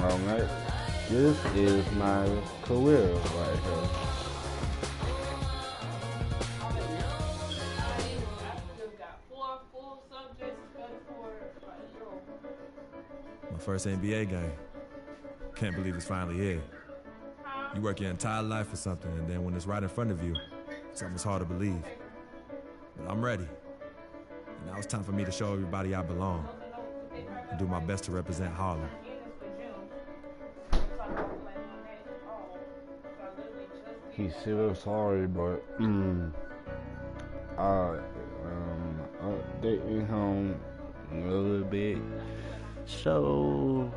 Well, mate, this is my career right here. My first NBA game. Can't believe it's finally here. You work your entire life for something, and then when it's right in front of you, it's almost hard to believe. But I'm ready. And now it's time for me to show everybody I belong and do my best to represent Harlem. He's still sorry, but updating him a little bit. So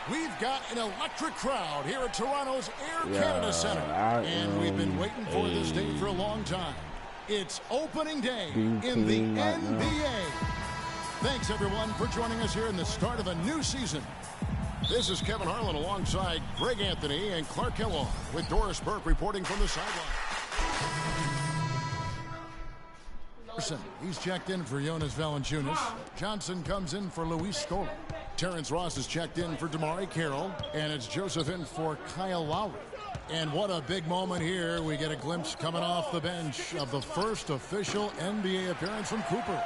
We've got an electric crowd here at Toronto's Air Canada Centre, and we've been waiting for this day for a long time. It's opening day in the NBA. Thanks, everyone, for joining us here in the start of a new season. This is Kevin Harlan alongside Greg Anthony and Clark Kellogg with Doris Burke reporting from the sideline. He's checked in for Jonas Valanciunas. Johnson comes in for Luis Scola. Terrence Ross is checked in for DeMarre Carroll. And it's Joseph in for Kyle Lowry. And what a big moment here. We get a glimpse coming off the bench of the first official NBA appearance from Cooper.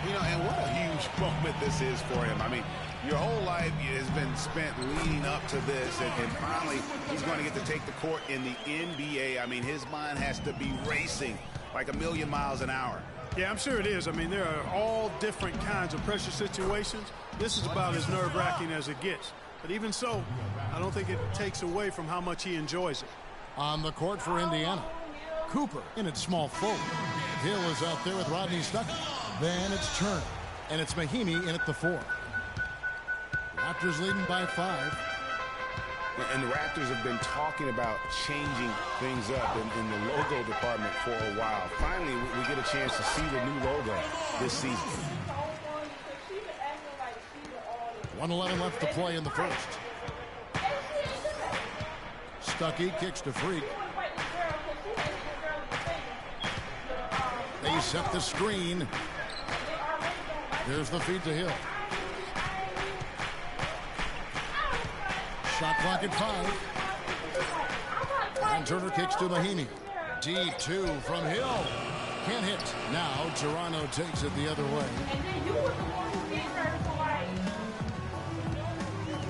You know, and what a huge moment this is for him. I mean, your whole life has been spent leading up to this, and finally he's going to get to take the court in the NBA. I mean, his mind has to be racing like 1,000,000 miles an hour. Yeah, I'm sure it is. I mean, there are all different kinds of pressure situations. This is about as nerve-wracking as it gets. But even so, I don't think it takes away from how much he enjoys it. On the court for Indiana, Cooper in its small forward. Hill is out there with Rodney Stuckey. Then it's Turner, and it's Mahinmi in at the 4. Raptors leading by 5. And the Raptors have been talking about changing things up in the logo department for a while. Finally, we get a chance to see the new logo this season. 1:11 left to play in the first. Stuckey kicks to Freak. They set the screen. There's the feed to Hill. Shot clock at 5. And Turner kicks to Mahinmi. D2 from Hill. Can't hit. Now Toronto takes it the other way.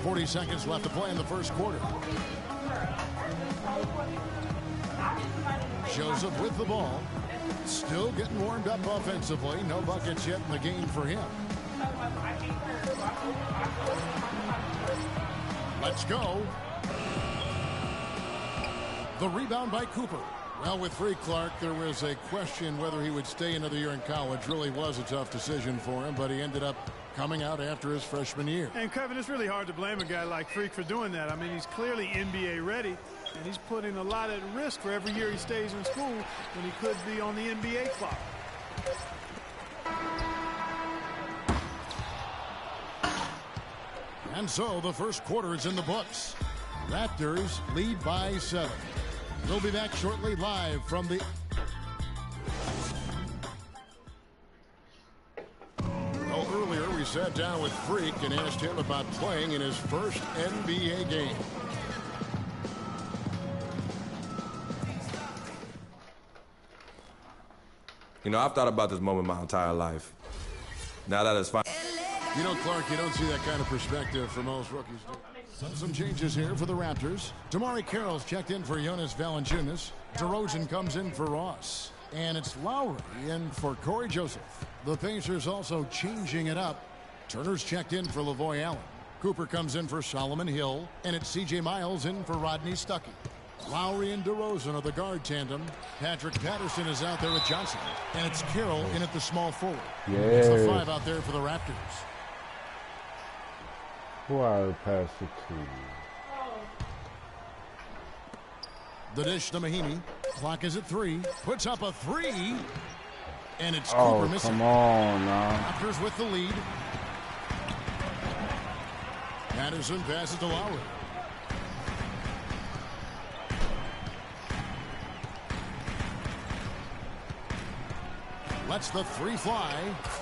40 seconds left to play in the first quarter. Joseph with the ball. Still getting warmed up offensively. No buckets yet in the game for him. Let's go. The rebound by Cooper. Well, with Freak Clark, there was a question whether he would stay another year in college. Really was a tough decision for him, but he ended up coming out after his freshman year. And, Kevin, it's really hard to blame a guy like Freak for doing that. I mean, he's clearly NBA ready, and he's putting a lot at risk for every year he stays in school when he could be on the NBA clock. And so the first quarter is in the books. Raptors lead by 7. We'll be back shortly live from the... Well, earlier we sat down with Freak and asked him about playing in his first NBA game. You know, I've thought about this moment my entire life. Now that it's fine. You know, Clark, you don't see that kind of perspective for most rookies. Some changes here for the Raptors. DeMarre Carroll's checked in for Jonas Valanciunas. DeRozan comes in for Ross. And it's Lowry in for Corey Joseph. The Pacers also changing it up. Turner's checked in for Lavoy Allen. Cooper comes in for Solomon Hill. And it's C.J. Miles in for Rodney Stuckey. Lowry and DeRozan are the guard tandem. Patrick Patterson is out there with Johnson. And it's Carroll in at the small forward. It's the 5 out there for the Raptors. Who I pass it to? The dish to Mahinmi. Clock is at 3. Puts up a 3. And it's Oh, Cooper missing. come on, now. Raptors with the lead. Patterson passes to Lowry. Lets the 3 fly.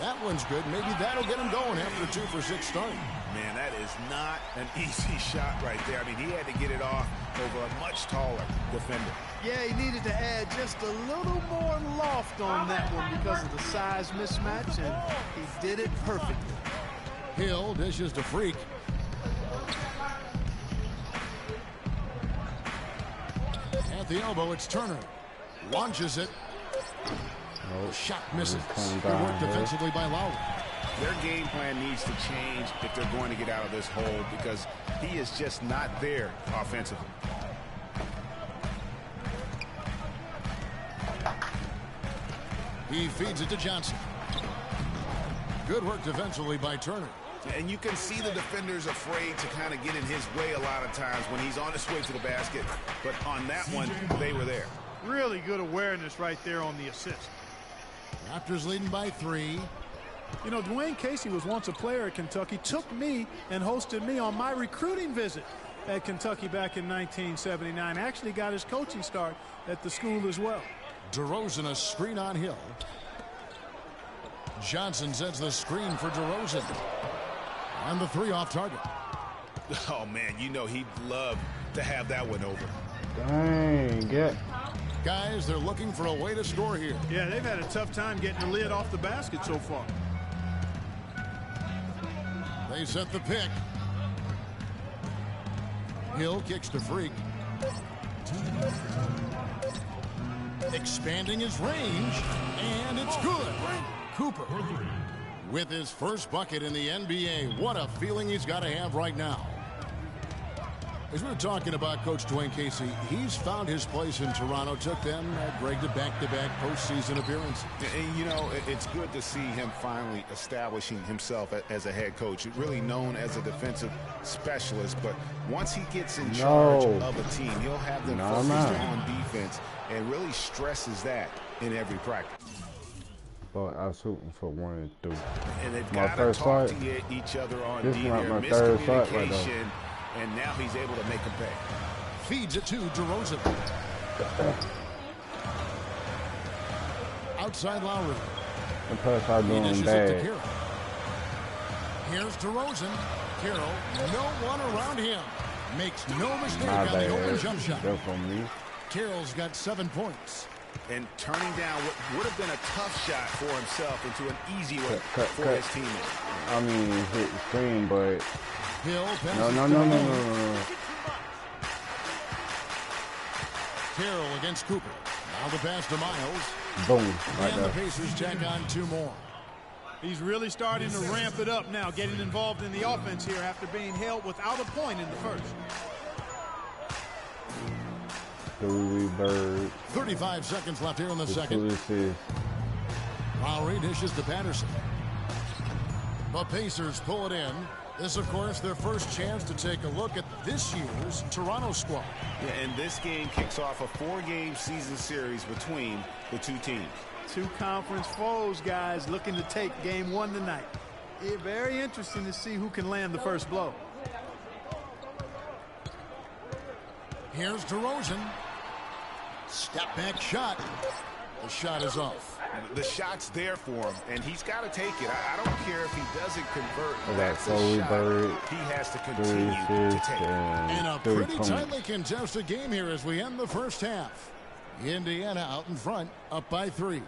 That one's good. Maybe that'll get him going after a 2 for 6 start. Man, that is not an easy shot right there. I mean, he had to get it off over a much taller defender. Yeah, he needed to add just a little more loft on that one because of the size mismatch, and he did it perfectly. Hill dishes to Freak. At the elbow, it's Turner. Launches it. Shot misses. Good work defensively by Lowry. Their game plan needs to change if they're going to get out of this hole because he is just not there offensively. He feeds it to Johnson. Good work defensively by Turner. And you can see the defenders afraid to kind of get in his way a lot of times when he's on his way to the basket. But on that one, they were there. Really good awareness right there on the assist. Raptors leading by 3. You know, Dwayne Casey was once a player at Kentucky, took me and hosted me on my recruiting visit at Kentucky back in 1979. Actually got his coaching start at the school as well. DeRozan a screen on Hill. Johnson sets the screen for DeRozan. And the 3 off target. Oh, man, you know he'd love to have that one over. Dang, get. Guys, they're looking for a way to score here. Yeah, they've had a tough time getting the lid off the basket so far. They set the pick. Hill kicks to Freak. Expanding his range, and it's good. Cooper with his first bucket in the NBA. What a feeling he's got to have right now. As we were talking about Coach Dwayne Casey, he's found his place in Toronto. Took them, Greg, to back-to-back postseason appearances. And, you know, it's good to see him finally establishing himself as a head coach. Really known as a defensive specialist, but once he gets in charge of a team, he'll have them focused on defense and really stresses that in every practice. But I was shooting for 1 and 2. And they've My got to first talk shot. to each other on This D. is Their my third shot right now. miscommunication, and now he's able to make them pay. Feeds it to DeRozan. Outside Lowry. The plus I'm He doing dishes it to bad. Carroll. Here's DeRozan. Carroll, no one around him. Makes no mistake My on the open bad. jump shot. Good for me. Carroll's got 7 points. And turning down what would have been a tough shot for himself into an easy one for his teammate. I mean, hit the screen, but Hill passes no. Carroll against Cooper. Now the pass to Miles. Boom, right And the there. Pacers tack on 2 more. He's really starting to ramp it up now, getting involved in the offense here after being held without a point in the first. Bird. 35 seconds left here in the second. Lowry dishes to Patterson. The Pacers pull it in. This, of course, their first chance to take a look at this year's Toronto squad. Yeah, and this game kicks off a 4-game season series between the two teams. 2 conference foes, guys, looking to take game 1 tonight. It's very interesting to see who can land the first blow. Here's DeRozan. Step back shot. The shot is off. The shot's there for him, and he's got to take it. I don't care if he doesn't convert. That's That's a shot Bird. he has to continue to take. In a pretty tightly contested game here as we end the first half. Indiana out in front, up by 3.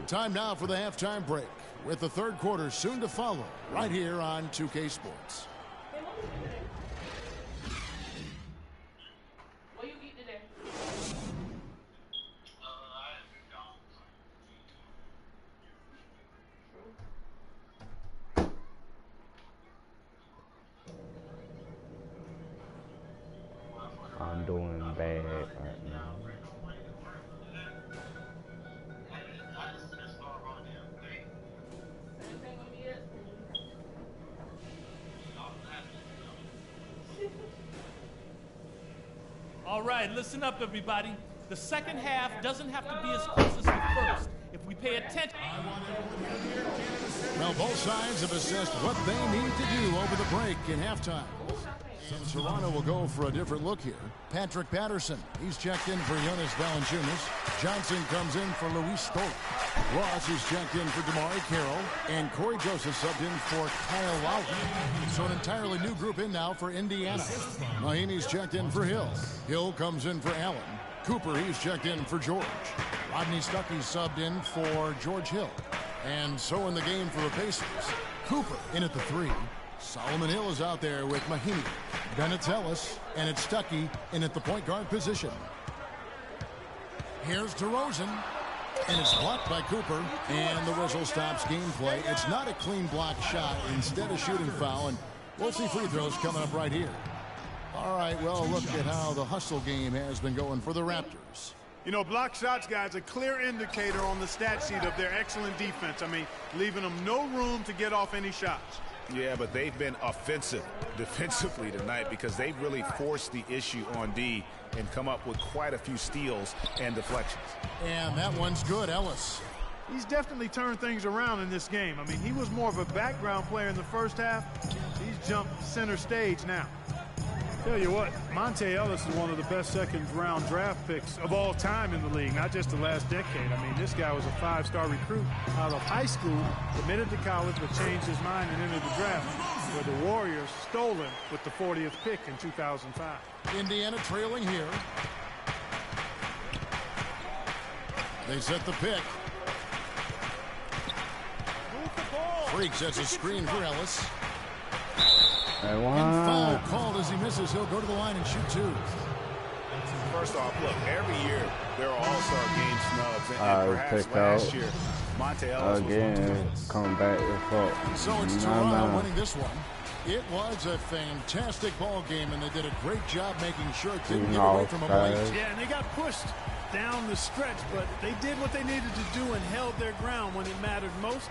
Time now for the halftime break, with the third quarter soon to follow, right here on 2K Sports. I'm doing bad right now. All right, listen up, everybody. The second half doesn't have to be as close as the first if we pay attention. Well, both sides have assessed what they need to do over the break in halftime. So Toronto will go for a different look here. Patrick Patterson, he's checked in for Jonas Valanciunas. Johnson comes in for Luis Stoll. Ross is checked in for DeMar Carroll. And Corey Joseph subbed in for Kyle Lowry. So an entirely new group in now for Indiana. Mahinmi's checked in for Hill. Hill comes in for Allen. Cooper, he's checked in for George. Rodney Stuckey subbed in for George Hill. And so in the game for the Pacers, Cooper in at the 3. Solomon Hill is out there with Mahinmi. Bennett Ellis, and it's Stuckey in at the point guard position. Here's DeRozan, and it's blocked by Cooper, and the whistle stops gameplay. It's not a clean block shot, instead a shooting foul, and we'll see free throws coming up right here. All right, well, look at how the hustle game has been going for the Raptors. You know, block shots, guys, a clear indicator on the stat sheet of their excellent defense. I mean, leaving them no room to get off any shots. Yeah, but they've been offensive defensively tonight because they've really forced the issue on D and come up with quite a few steals and deflections. And that one's good, Ellis. He's definitely turned things around in this game. I mean, he was more of a background player in the first half. He's jumped center stage now. Tell you what, Monte Ellis is one of the best second-round draft picks of all time in the league, not just the last decade. I mean, this guy was a 5-star recruit out of high school, committed to college, but changed his mind and entered the draft, where the Warriors stole him with the 40th pick in 2005. Indiana trailing here. They set the pick. Freak sets a screen for Ellis. And foul called as he misses. He'll go to the line and shoot 2. First off, look, every year there are all-star game snubs, and perhaps last year, Monte Ellis again, come back and fuck. So it's Toronto winning this one. It was a fantastic ball game, and they did a great job making sure it didn't get away from them late. Yeah, and they got pushed down the stretch, but they did what they needed to do and held their ground when it mattered most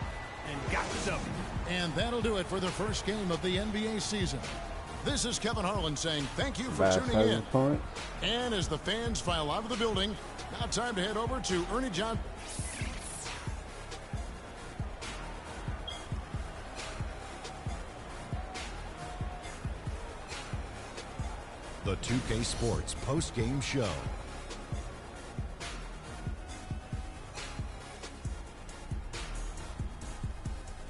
and got the W. And that'll do it for the first game of the NBA season. This is Kevin Harlan saying thank you for tuning in. And as the fans file out of the building, now time to head over to Ernie John. The 2K Sports post-game show.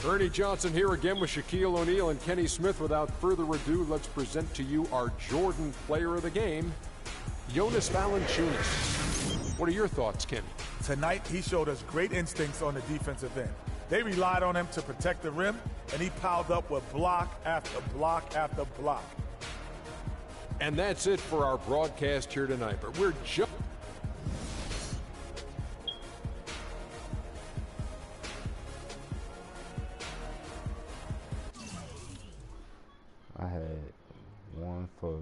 Ernie Johnson here again with Shaquille O'Neal and Kenny Smith. Without further ado, let's present to you our Jordan player of the game, Jonas Valanciunas. What are your thoughts, Kenny? Tonight, he showed us great instincts on the defensive end. They relied on him to protect the rim, and he piled up with block after block after block. And that's it for our broadcast here tonight. But we're just... I had 1 for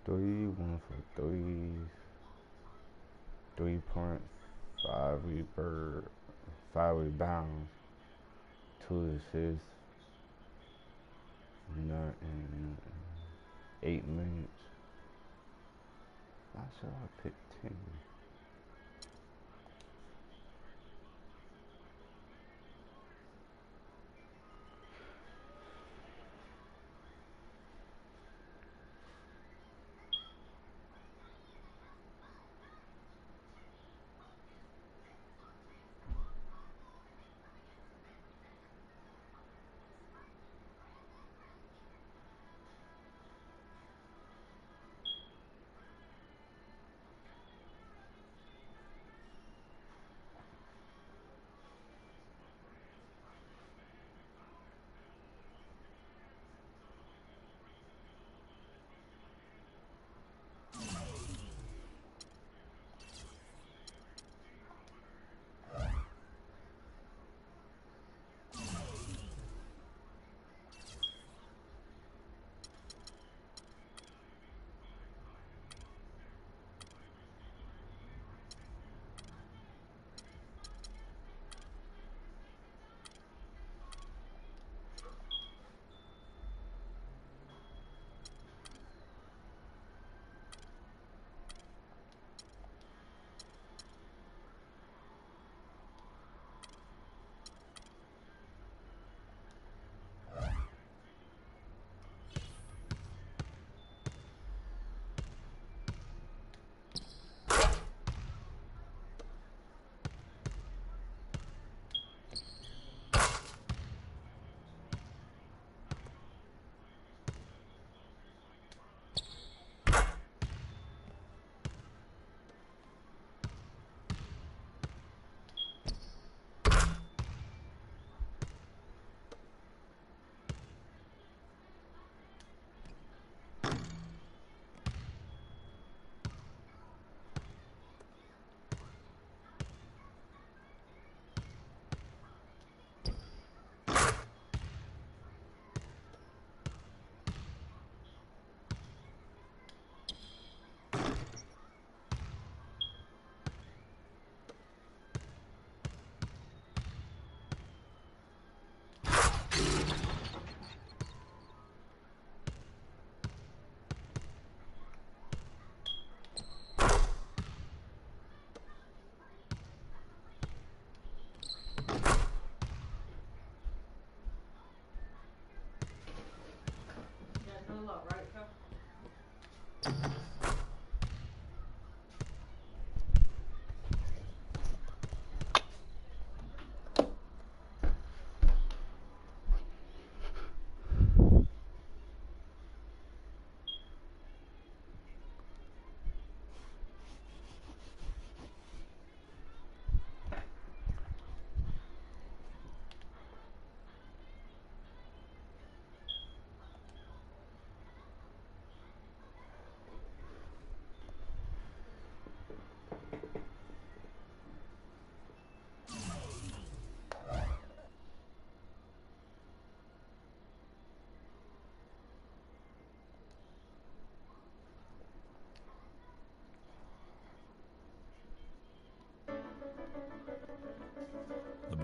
3, 1 for 3 points, 5 rebounds, 2 assists, in 8 minutes. Why should I pick 10?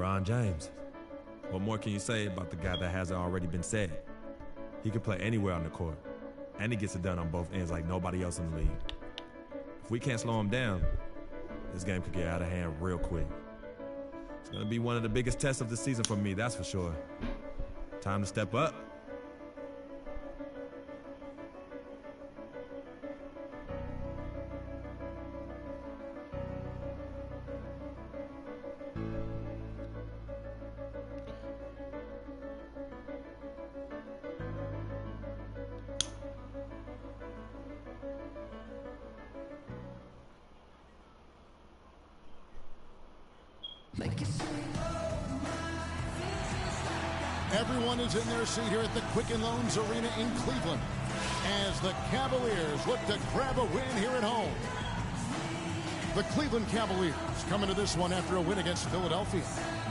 LeBron James. What more can you say about the guy that hasn't already been said? He can play anywhere on the court, and he gets it done on both ends like nobody else in the league. If we can't slow him down, this game could get out of hand real quick. It's going to be one of the biggest tests of the season for me, that's for sure. Time to step up. Everyone is in their seat here at the Quicken Loans Arena in Cleveland as the Cavaliers look to grab a win here at home. The Cleveland Cavaliers come into this one after a win against Philadelphia.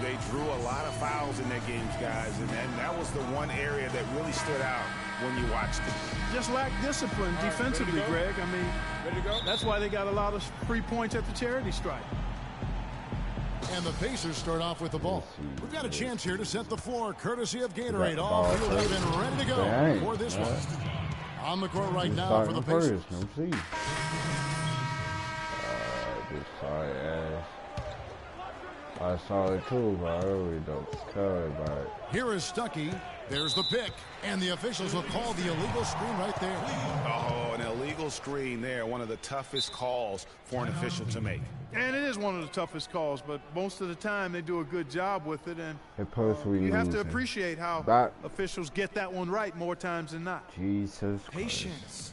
They drew a lot of fouls in their games, guys, and that was the one area that really stood out when you watched it. Just lacked discipline defensively, Greg. I mean, Ready to go? that's why they got a lot of free points at the charity stripe. And the Pacers start off with the ball. We've got a chance here to set the floor, courtesy of Gatorade. All fielded and ready to go for this one. On the court right now for the Pacers. I saw it too, but I really don't care about it. Here is Stuckey. There's the pick. And the officials will call the illegal screen right there. Oh, an illegal screen there. One of the toughest calls for an official to make. And it is one of the toughest calls, but most of the time they do a good job with it. And you have to appreciate how officials get that one right more times than not. Jesus Patience.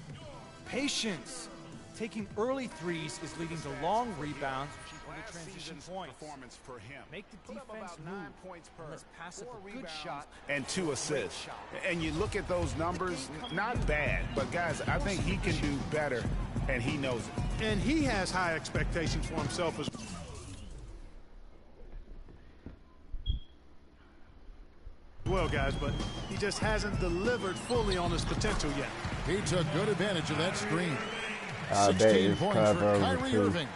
Patience. Taking early threes is leading to long rebounds and transition points. Performance for him. Make the defense move. Let's pass it a good shot. And 2 assists. And you look at those numbers, not bad. But, guys, I think he can do better, and he knows it. And he has high expectations for himself as well, guys, but he just hasn't delivered fully on his potential yet. He took good advantage of that screen. I bet 16 it's points for clever Kyrie too. Irving.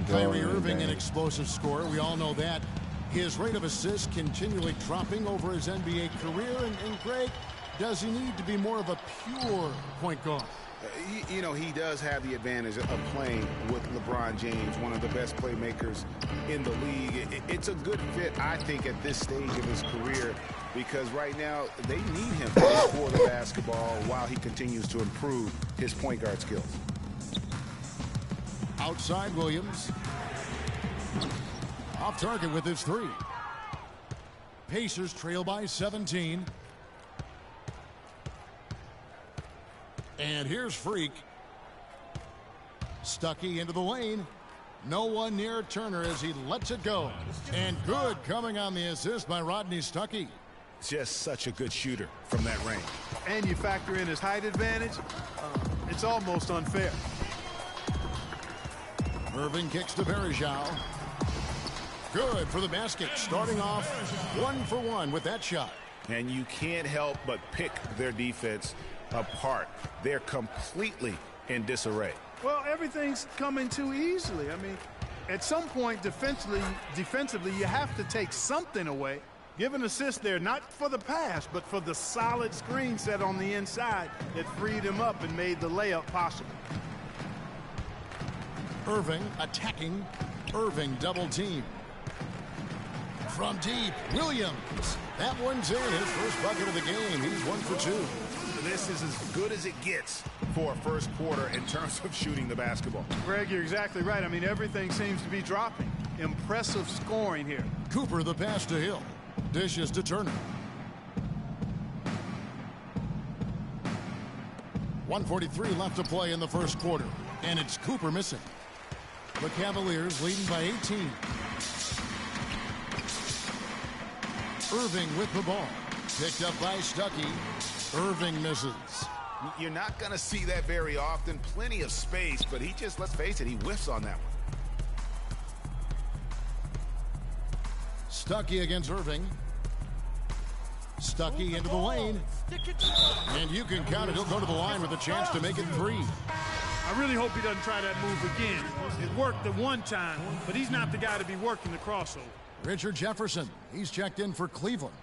Kyrie Irving, an explosive scorer. We all know that. His rate of assists continually dropping over his NBA career. And Greg, does he need to be more of a pure point guard? You know, he does have the advantage of playing with LeBron James, one of the best playmakers in the league. It's a good fit, I think, at this stage of his career, because right now they need him to score the basketball while he continues to improve his point guard skills. Outside Williams. Off target with his 3. Pacers trail by 17. And here's Freak. Stuckey into the lane. No one near Turner as he lets it go. And good coming on the assist by Rodney Stuckey. Just such a good shooter from that range. And you factor in his height advantage, it's almost unfair. Irving kicks to Bergeau. Good for the basket. Starting off 1 for 1 with that shot. And you can't help but pick their defense apart. They're completely in disarray. Well, everything's coming too easily. I mean, at some point defensively, you have to take something away. Give an assist there, not for the pass, but for the solid screen set on the inside that freed him up and made the layup possible. Irving attacking. Irving double team. From deep, Williams. That one's in. His first bucket of the game. He's 1 for 2. This is as good as it gets for a first quarter in terms of shooting the basketball. Greg, you're exactly right. I mean, everything seems to be dropping. Impressive scoring here. Cooper the pass to Hill. Dishes to Turner. 1:43 left to play in the first quarter. And it's Cooper missing. The Cavaliers leading by 18. Irving with the ball. Picked up by Stuckey. Irving misses. You're not going to see that very often. Plenty of space, but he just, let's face it, he whiffs on that one. Stuckey against Irving. Stuckey into the lane. And you can count it. He'll go to the line with a chance to make it 3. I really hope he doesn't try that move again. It worked the one time, but he's not the guy to be working the crossover. Richard Jefferson, he's checked in for Cleveland.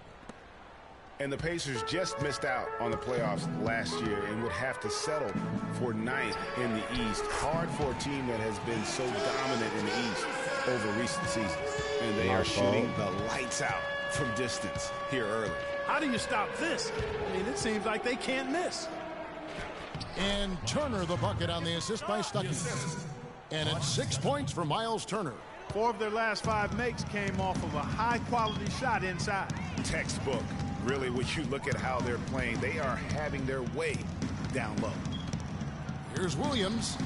And the Pacers just missed out on the playoffs last year and would have to settle for 9th in the East. Hard for a team that has been so dominant in the East over recent seasons. And they are shooting the lights out from distance here early. How do you stop this? I mean, it seems like they can't miss. And Turner the bucket on the assist by Stuckey. And it's 6 points for Miles Turner. 4 of their last 5 makes came off of a high-quality shot inside. Textbook. Really, when you look at how they're playing, they are having their way down low. Here's Williams.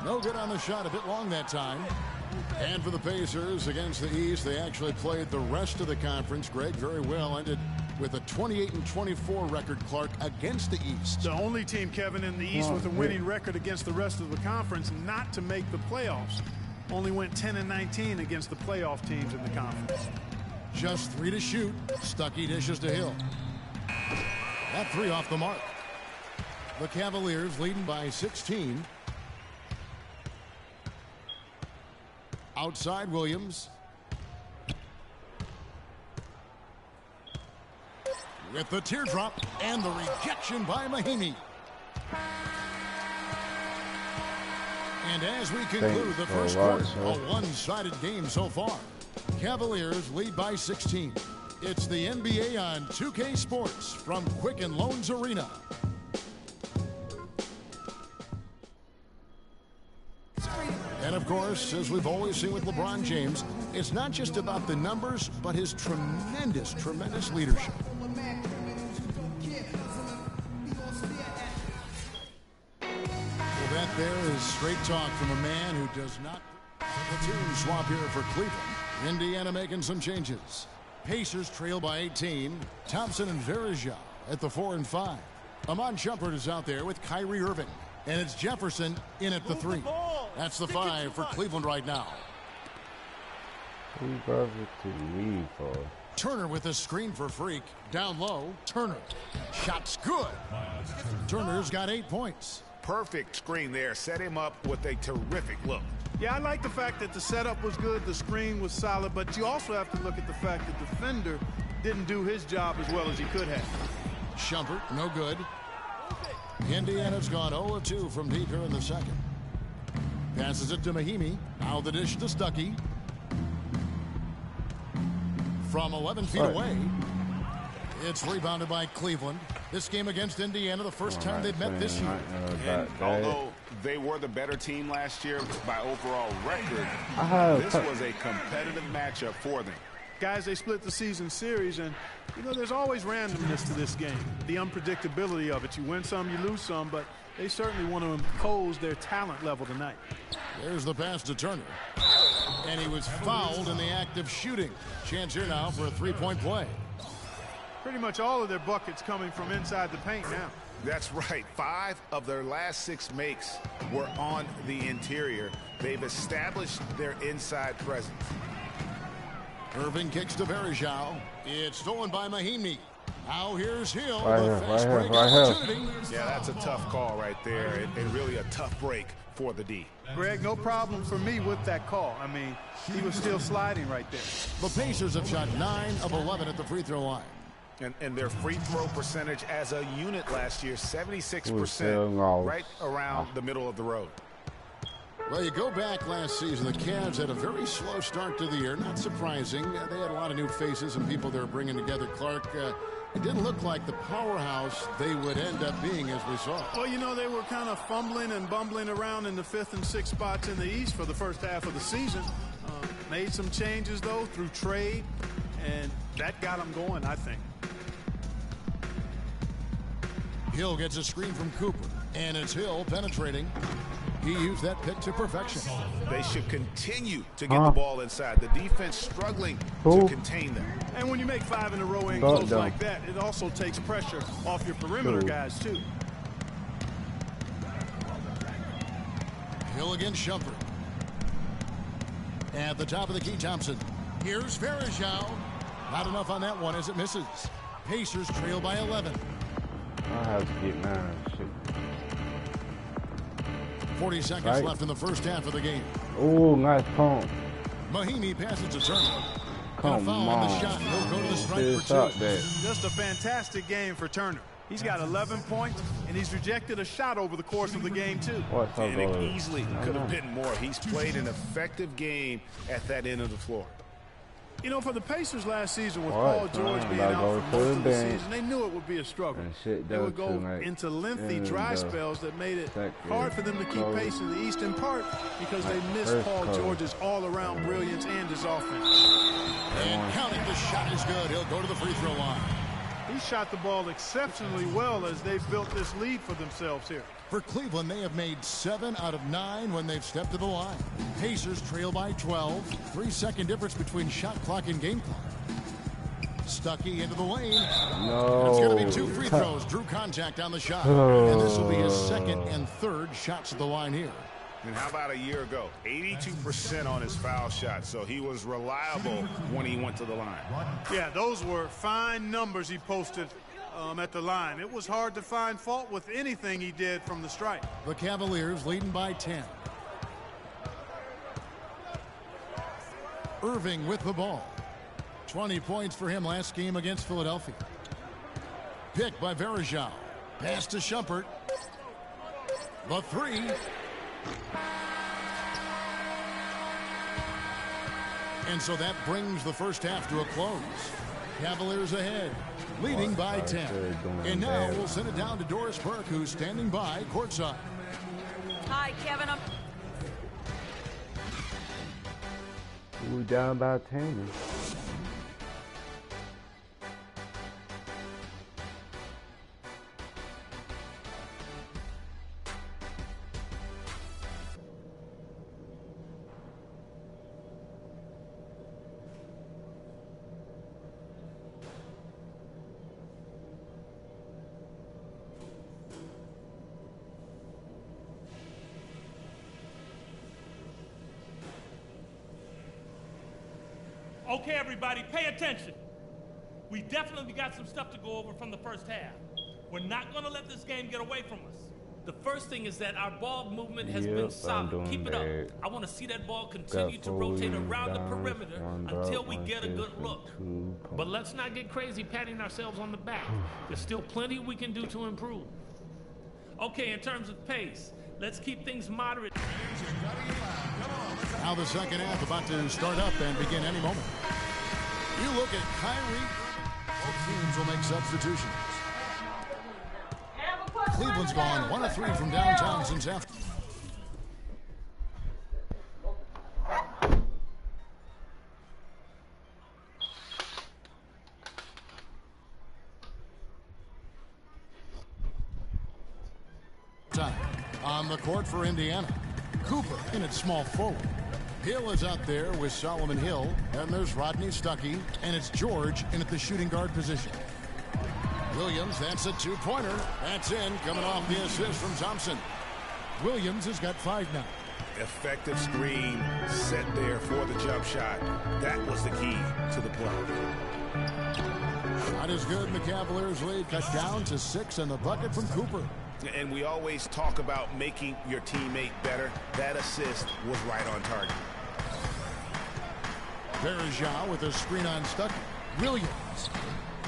No good on the shot, a bit long that time. And for the Pacers against the East, they actually played the rest of the conference, Greg, very well. Ended with a 28-24 record, Clark, against the East. The only team, Kevin, in the East with a winning record against the rest of the conference not to make the playoffs. Only went 10-19 against the playoff teams in the conference. Just 3 to shoot. Stuckey dishes to Hill. That 3 off the mark. The Cavaliers leading by 16. Outside Williams. With the teardrop and the rejection by Mahimi. And as we conclude the first quarter, a one-sided game so far. Cavaliers lead by 16. It's the NBA on 2K Sports from Quicken Loans Arena. And of course, as we've always seen with LeBron James, it's not just about the numbers, but his tremendous, tremendous leadership. Well, that there is straight talk from a man who does not. Platoon swap here for Cleveland. Indiana making some changes. Pacers trail by 18. Thompson and Varejao at the 4 and 5. Amon Shumpert is out there with Kyrie Irving. And it's Jefferson in at the 3. That's the 5 for Cleveland right now. Who does it to me for? Turner with a screen for Freak. Down low, Turner. Shot's good. Turner's got 8 points. Perfect screen there. Set him up with a terrific look. Yeah, I like the fact that the setup was good, the screen was solid, but you also have to look at the fact that the defender didn't do his job as well as he could have. Shumpert, no good. Indiana's gone 0-2 from deep here in the second. Passes it to Mahimi. Now the dish to Stuckey. From 11 feet away. It's rebounded by Cleveland. This game against Indiana, the first time they've met this year. And although they were the better team last year by overall record, this was a competitive matchup for them. Guys, they split the season series, and, you know, there's always randomness to this game. The unpredictability of it. You win some, you lose some, but they certainly want to impose their talent level tonight. There's the pass to Turner. And he was fouled in the act of shooting. Chance here now for a three-point play. Pretty much all of their buckets coming from inside the paint now. That's right. 5 of their last 6 makes were on the interior. They've established their inside presence. Irving kicks to Varejao. It's stolen by Mahimi. Now here's Hill. Right here. Yeah, that's a tough call right there, and really a tough break for the D. Greg, no problem for me with that call. I mean, he was still sliding right there. The Pacers have shot 9 of 11 at the free throw line. And their free throw percentage as a unit last year, 76%, right around the middle of the road. Well, you go back last season, the Cavs had a very slow start to the year. Not surprising. They had a lot of new faces and people they were bringing together. Clark, it didn't look like the powerhouse they would end up being, as we saw. Well, you know, they were kind of fumbling and bumbling around in the 5th and 6th spots in the East for the first half of the season. Made some changes, though, through trade, and that got them going, I think. Hill gets a screen from Cooper, and it's Hill penetrating. He used that pick to perfection. They should continue to get the ball inside. The defense struggling to contain them. And when you make 5 in a row and close like that, it also takes pressure off your perimeter guys, too. Hill against Shumpert. At the top of the key, Thompson. Here's Varejao. Not enough on that one as it misses. Pacers trail by 11. I have to get mine. Shit. 40 seconds left in the first half of the game. Oh, nice pump. Mahinmi passes to Turner. Come on. The shot. He'll go to the strike for 2. Just a fantastic game for Turner. He's got 11 points, and he's rejected a shot over the course of the game, too. And it easily could have been more. He's played an effective game at that end of the floor. You know, for the Pacers last season, with Paul George being out for most of the season, they knew it would be a struggle. They would go into lengthy dry spells that made it hard for them to keep pace in the East, in part because they missed Paul George's all-around brilliance and his offense. And counting, the shot is good. He'll go to the free throw line. He shot the ball exceptionally well as they've built this lead for themselves here. For Cleveland, they have made 7 out of 9 when they've stepped to the line. Pacers trail by 12. 3-second difference between shot clock and game clock. Stuckey into the lane. No. And it's going to be 2 free throws. Drew contact on the shot. And this will be his second and third shots at the line here. And how about a year ago? 82% on his foul shot, so he was reliable when he went to the line. Yeah, those were fine numbers he posted at the line. It was hard to find fault with anything he did from the stripe. The Cavaliers leading by 10. Irving with the ball. 20 points for him last game against Philadelphia. Picked by Verajao. Pass to Shumpert. The 3. And so that brings the first half to a close. Cavaliers ahead, leading by 10. And now we'll send it down to Doris Burke, who's standing by courtside. Hi, Kevin. We're down by 10. Okay, everybody, pay attention. We definitely got some stuff to go over from the first half. We're not going to let this game get away from us. The first thing is that our ball movement has been solid. Keep it up. I want to see that ball continue to rotate around the perimeter until we get a good look. But let's not get crazy patting ourselves on the back. There's still plenty we can do to improve. Okay, in terms of pace, let's keep things moderate. Now the second half about to start up and begin any moment. You look at Kyrie. Both teams will make substitutions. Cleveland's gone 1 of 3 from downtown since after. Time on the court for Indiana. Cooper in at small forward. Hill is out there with Solomon Hill, and there's Rodney Stuckey, and it's George in at the shooting guard position. Williams, that's a 2-pointer. That's in, coming off the assist from Thompson. Williams has got 5 now. Effective screen set there for the jump shot. That was the key to the play. Not as good, and the Cavaliers lead cut down to 6, and the bucket from Cooper. And we always talk about making your teammate better. That assist was right on target. Verajao with a screen on Stuckey. Williams.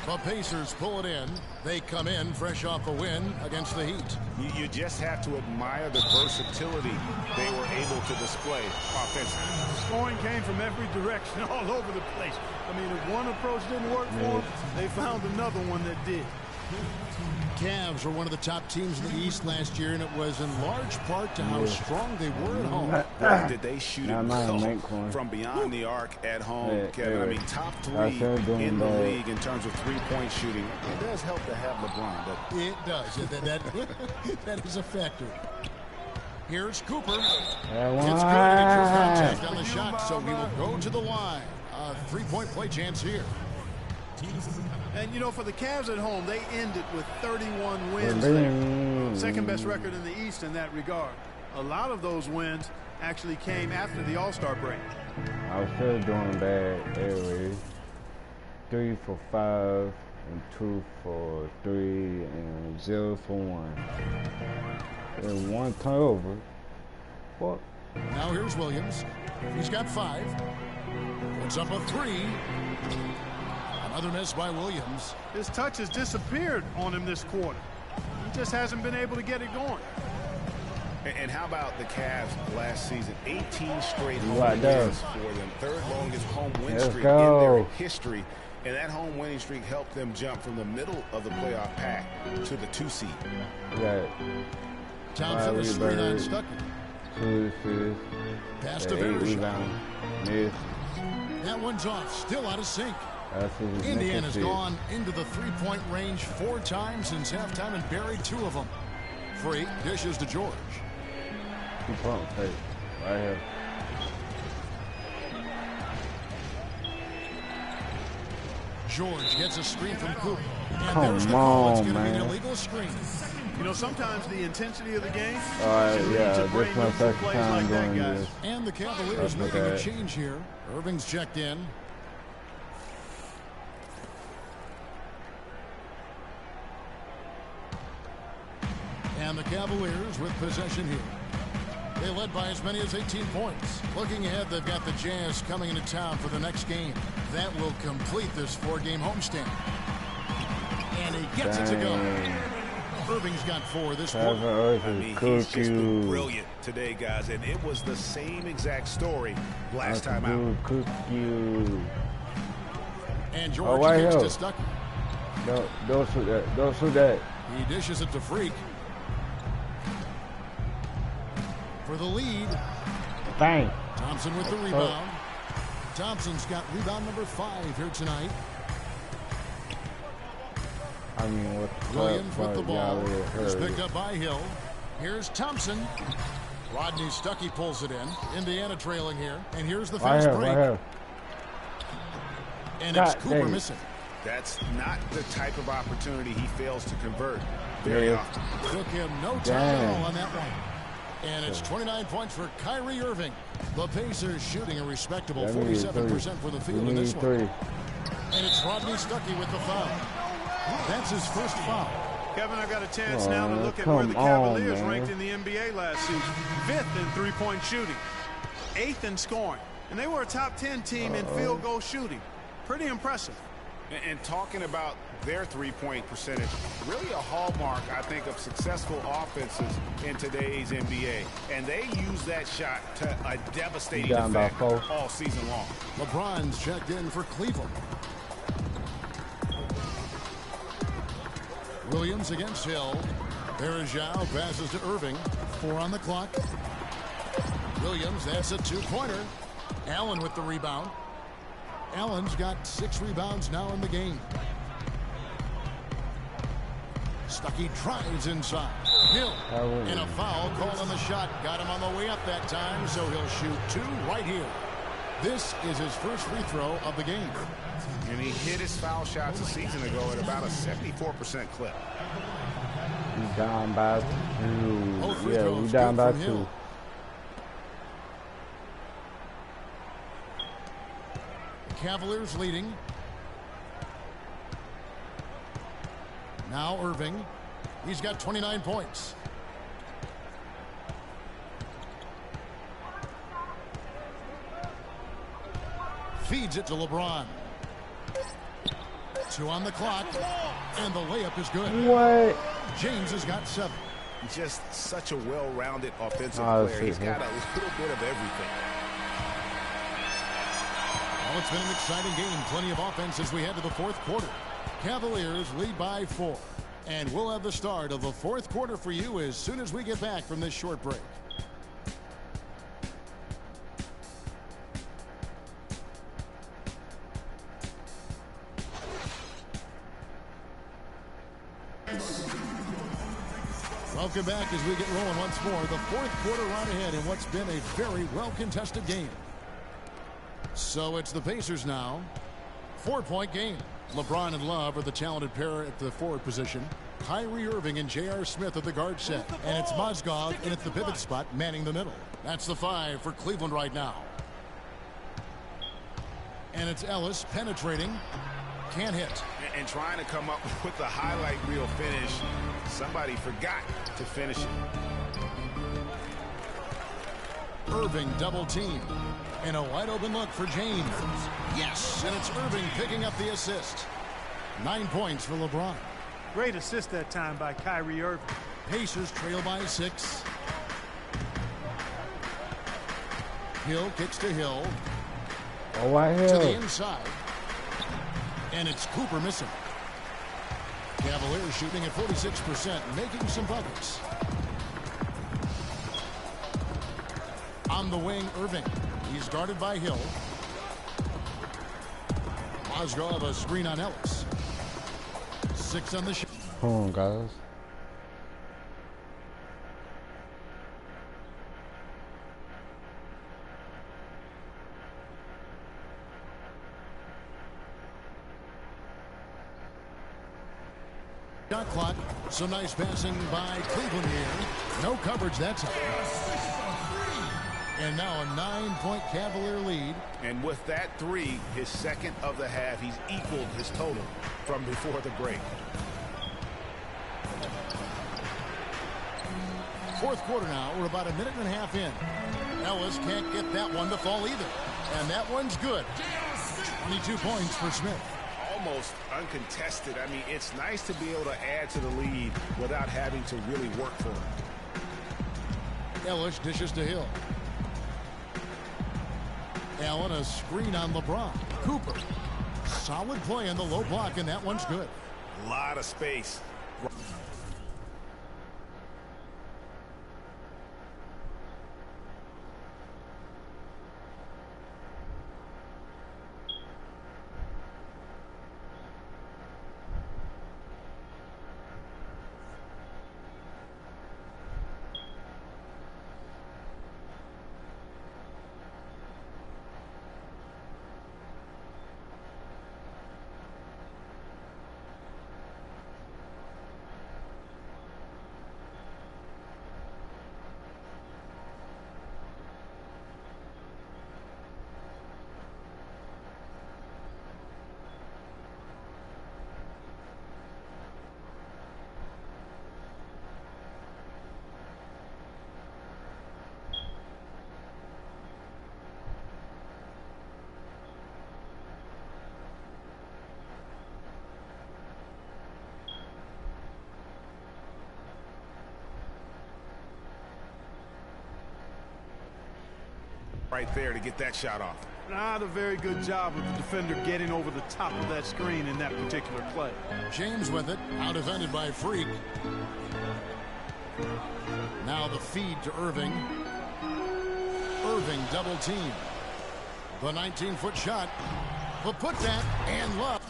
The Pacers pull it in. They come in fresh off a win against the Heat. You just have to admire the versatility they were able to display offensively. Scoring came from every direction, all over the place. I mean, if one approach didn't work for them, they found another one that did. Cavs were one of the top teams in the East last year, and it was in large part to how strong they were at home. Did they shoot it well from beyond the arc at home, Kevin? I mean, top 3 in the league in terms of three-point shooting. It does help to have LeBron, but it does. That is a factor. Here's Cooper. It's good. He drew contact on the shot, so he will go to the line. A 3-point play chance here. And, you know, for the Cavs at home, they ended with 31 wins there. Second best record in the East in that regard. A lot of those wins actually came after the All-Star break. I was still doing bad anyway. 3 for 5 and 2 for 3 and 0 for 1. And 1 turnover. What? Now here's Williams. He's got 5. Puts up a 3. Another miss by Williams. His touch has disappeared on him this quarter. He just hasn't been able to get it going. And how about the Cavs last season? 18 straight home wins for them. 3rd longest home win streak in their history. And that home winning streak helped them jump from the middle of the playoff pack to the 2 seed. Thompson is 3-9 stuck. Pass to Varejao. That one's off. Still out of sync. Indiana's gone into the 3-point range 4 times since halftime and buried 2 of them. Free dishes to George. Right here. George gets a screen from Coop. And there's the call. It's going to be an illegal screen. You know, sometimes the intensity of the game. This my second time doing this. And the Cavaliers making a change here. Irving's checked in. And the Cavaliers with possession here. They led by as many as 18 points. Looking ahead, they've got the Jazz coming into town for the next game. That will complete this 4-game homestand. And he gets it to go. Irving's got 4 this quarter. I mean, he's just been brilliant today, guys. And it was the same exact story last time out. And George gets to Stuckey. Don't shoot that. Don't shoot that. He dishes it to Freak. For the lead. Bang. Thompson with the rebound. Thompson's got rebound number 5 here tonight. I mean, Williams with the ball. It's picked up by Hill. Here's Thompson. Rodney Stuckey pulls it in. Indiana trailing here. And here's the fast break. And it's Cooper missing. That's not the type of opportunity he fails to convert very often. Took him no time at all on that one. And it's 29 points for Kyrie Irving. The Pacers shooting a respectable 47% for the field in this one. And it's Rodney Stuckey with the foul. That's his first foul. Kevin, I got a chance now to look at where the Cavaliers ranked in the NBA last season. 5th in three-point shooting, 8th in scoring, and they were a top 10 team in field goal shooting. Pretty impressive. And talking about their three-point percentage, really a hallmark, I think, of successful offenses in today's NBA. And they use that shot to a devastating effect all season long. LeBron's checked in for Cleveland. Williams against Hill. Varejao passes to Irving. 4 on the clock. Williams, that's a 2-pointer. Allen with the rebound. Allen's got 6 rebounds now in the game. Stuckey drives inside. Hill. And a foul called on the shot. Got him on the way up that time, so he'll shoot 2 right here. This is his first free throw of the game. And he hit his foul shots a season ago at about a 74% clip. He's down by 2. Yeah, he's down by 2. Cavaliers leading. Now Irving. He's got 29 points. Feeds it to LeBron. 2 on the clock. And the layup is good. What? James has got 7. Just such a well-rounded offensive player. He's got a little bit of everything. Well, it's been an exciting game. Plenty of offense as we head to the 4th quarter. Cavaliers lead by 4. And we'll have the start of the 4th quarter for you as soon as we get back from this short break. Welcome back as we get rolling once more. The 4th quarter right ahead in what's been a very well-contested game. So it's the Pacers now. 4-point game. LeBron and Love are the talented pair at the forward position. Kyrie Irving and J.R. Smith at the guard set. And it's Mozgov in at the pivot spot, manning the middle. That's the 5 for Cleveland right now. And it's Ellis penetrating. Can't hit. And trying to come up with the highlight reel finish. Somebody forgot to finish it. Irving double team. And a wide open look for James. Yes, and it's Irving picking up the assist. 9 points for LeBron. Great assist that time by Kyrie Irving. Pacers trail by 6. Hill kicks to Hill. Oh, I To hell. the inside. And it's Cooper missing. Cavaliers shooting at 46%, making some buckets. On the wing, Irving. He's guarded by Hill. Mozgov a screen on Ellis. 6 on the shot. Come on, guys. Shot clock. Some nice passing by Cleveland here. No coverage that time. And now a 9-point Cavalier lead. And with that 3, his second of the half, he's equaled his total from before the break. Fourth quarter now. We're about a minute and a half in. Ellis can't get that one to fall either. And that one's good. 22 points for Smith. Almost uncontested. I mean, it's nice to be able to add to the lead without having to really work for it. Ellis dishes to Hill. Allen a screen on LeBron. Cooper. Solid play in the low block, and that one's good. A lot of space. Right there to get that shot off. Not a very good job of the defender getting over the top of that screen in that particular play. James with it, out defended by Freak. Now the feed to Irving. Irving double team. The 19-foot shot. The putback and Love.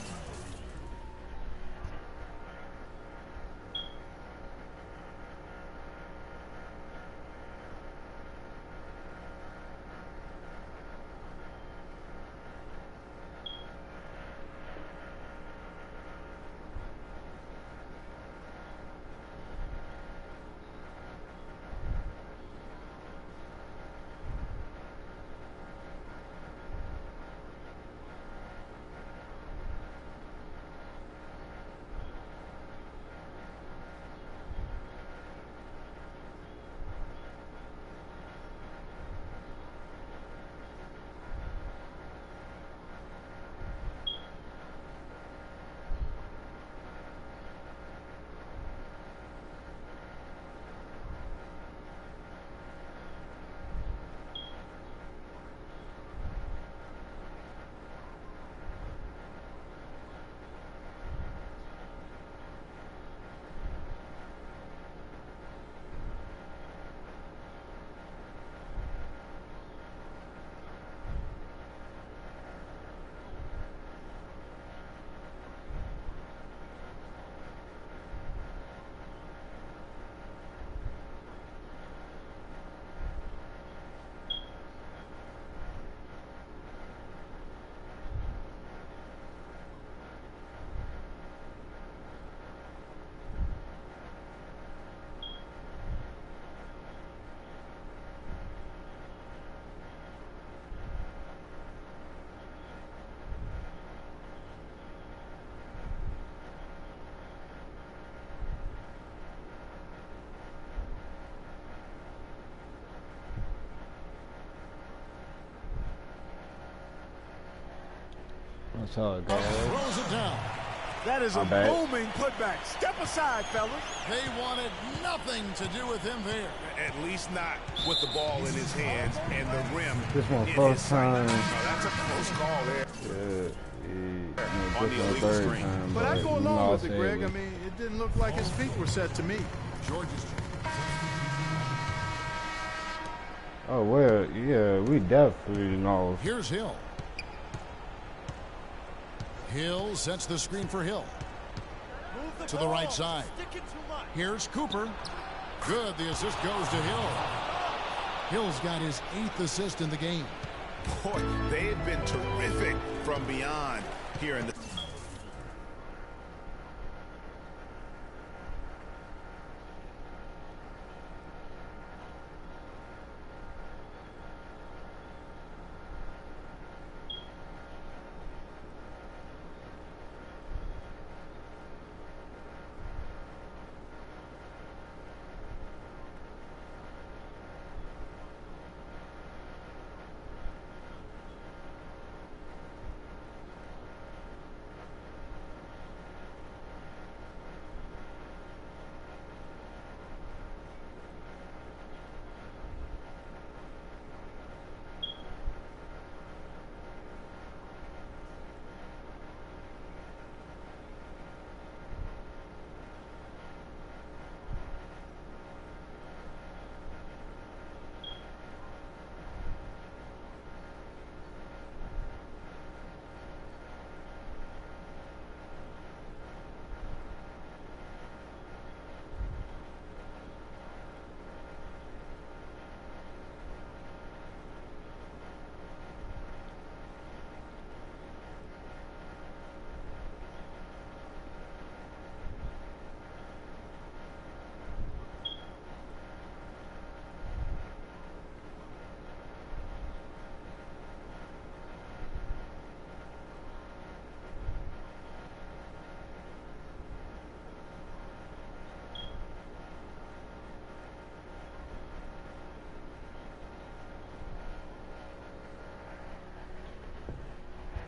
What's up, guys? Throws it down. That is a bad. booming putback. Step aside, fellas. They wanted nothing to do with him there. At least not with the ball in his hands and the rim. This one in first his sight. time. Oh, that's a close call there. Yeah, On the this one illegal third screen. time, But I go you know along I with it, said Greg. we- I mean, it didn't look like his feet were set to me. George's. Oh, well, yeah, we definitely lost. Here's Hill. Hill sets the screen for Hill. To the right side. Here's Cooper. Good. The assist goes to Hill. Hill's got his 8th assist in the game. Boy, they have been terrific from beyond here in the...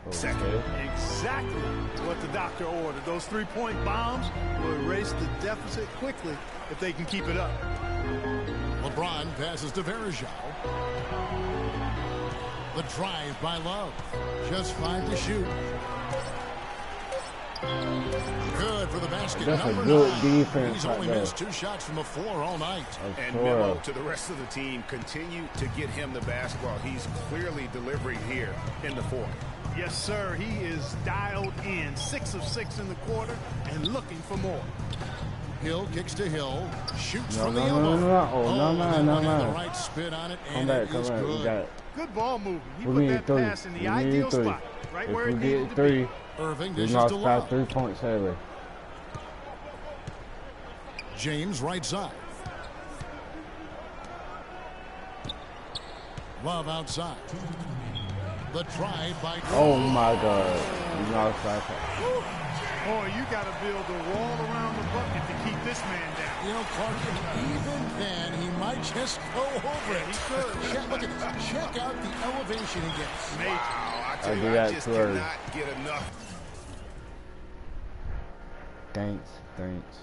Okay. Exactly what the doctor ordered. Those three-point bombs will erase the deficit quickly if they can keep it up. LeBron passes to Verjao. The drive by Love. Just 5 to shoot. Good for the basket. That's a Number good 9. defense He's right only there. missed 2 shots from the floor all night. And memo to the rest of the team, continue to get him the basketball. He's clearly delivering here in the fourth. Yes, sir. He is dialed in. 6 of 6 in the quarter and looking for more. Hill kicks to Hill. Shoots No, from no, the no, elbow. no, no. Oh, no, and no, that no, one had no. the right spin on it, Come and back, it come is back. We good. got it. Good ball movement. He We put need that 3. pass in the We ideal need 3. spot, right If where we it needed get to 3, be. Irving we dishes lost to by Love. 3 points heavy. James right side. Love outside. The drive by Oh my God. We lost by 5. Boy, you got to build a wall around the bucket to keep this man down. You know, Clark, even then, he might just go over it. He could. Look at this. Check out the elevation he gets. Major. Wow, I tell I you, do I that just too early. cannot get enough. Thanks, thanks.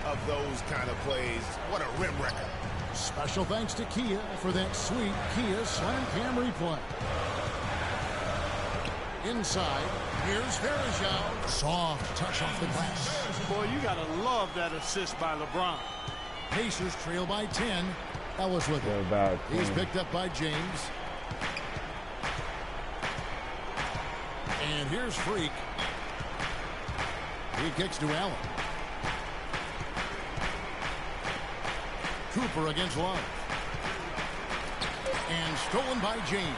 Of those kind of plays, what a rim wrecker. Special thanks to Kia for that sweet Kia Slam Cam replay. Inside, here's Verjao. Soft touch off the glass. Boy, you got to love that assist by LeBron. Pacers trail by 10. Ellis with They're it. about He's 10. picked up by James. And here's Freak. He kicks to Allen. Cooper against Love. And stolen by James.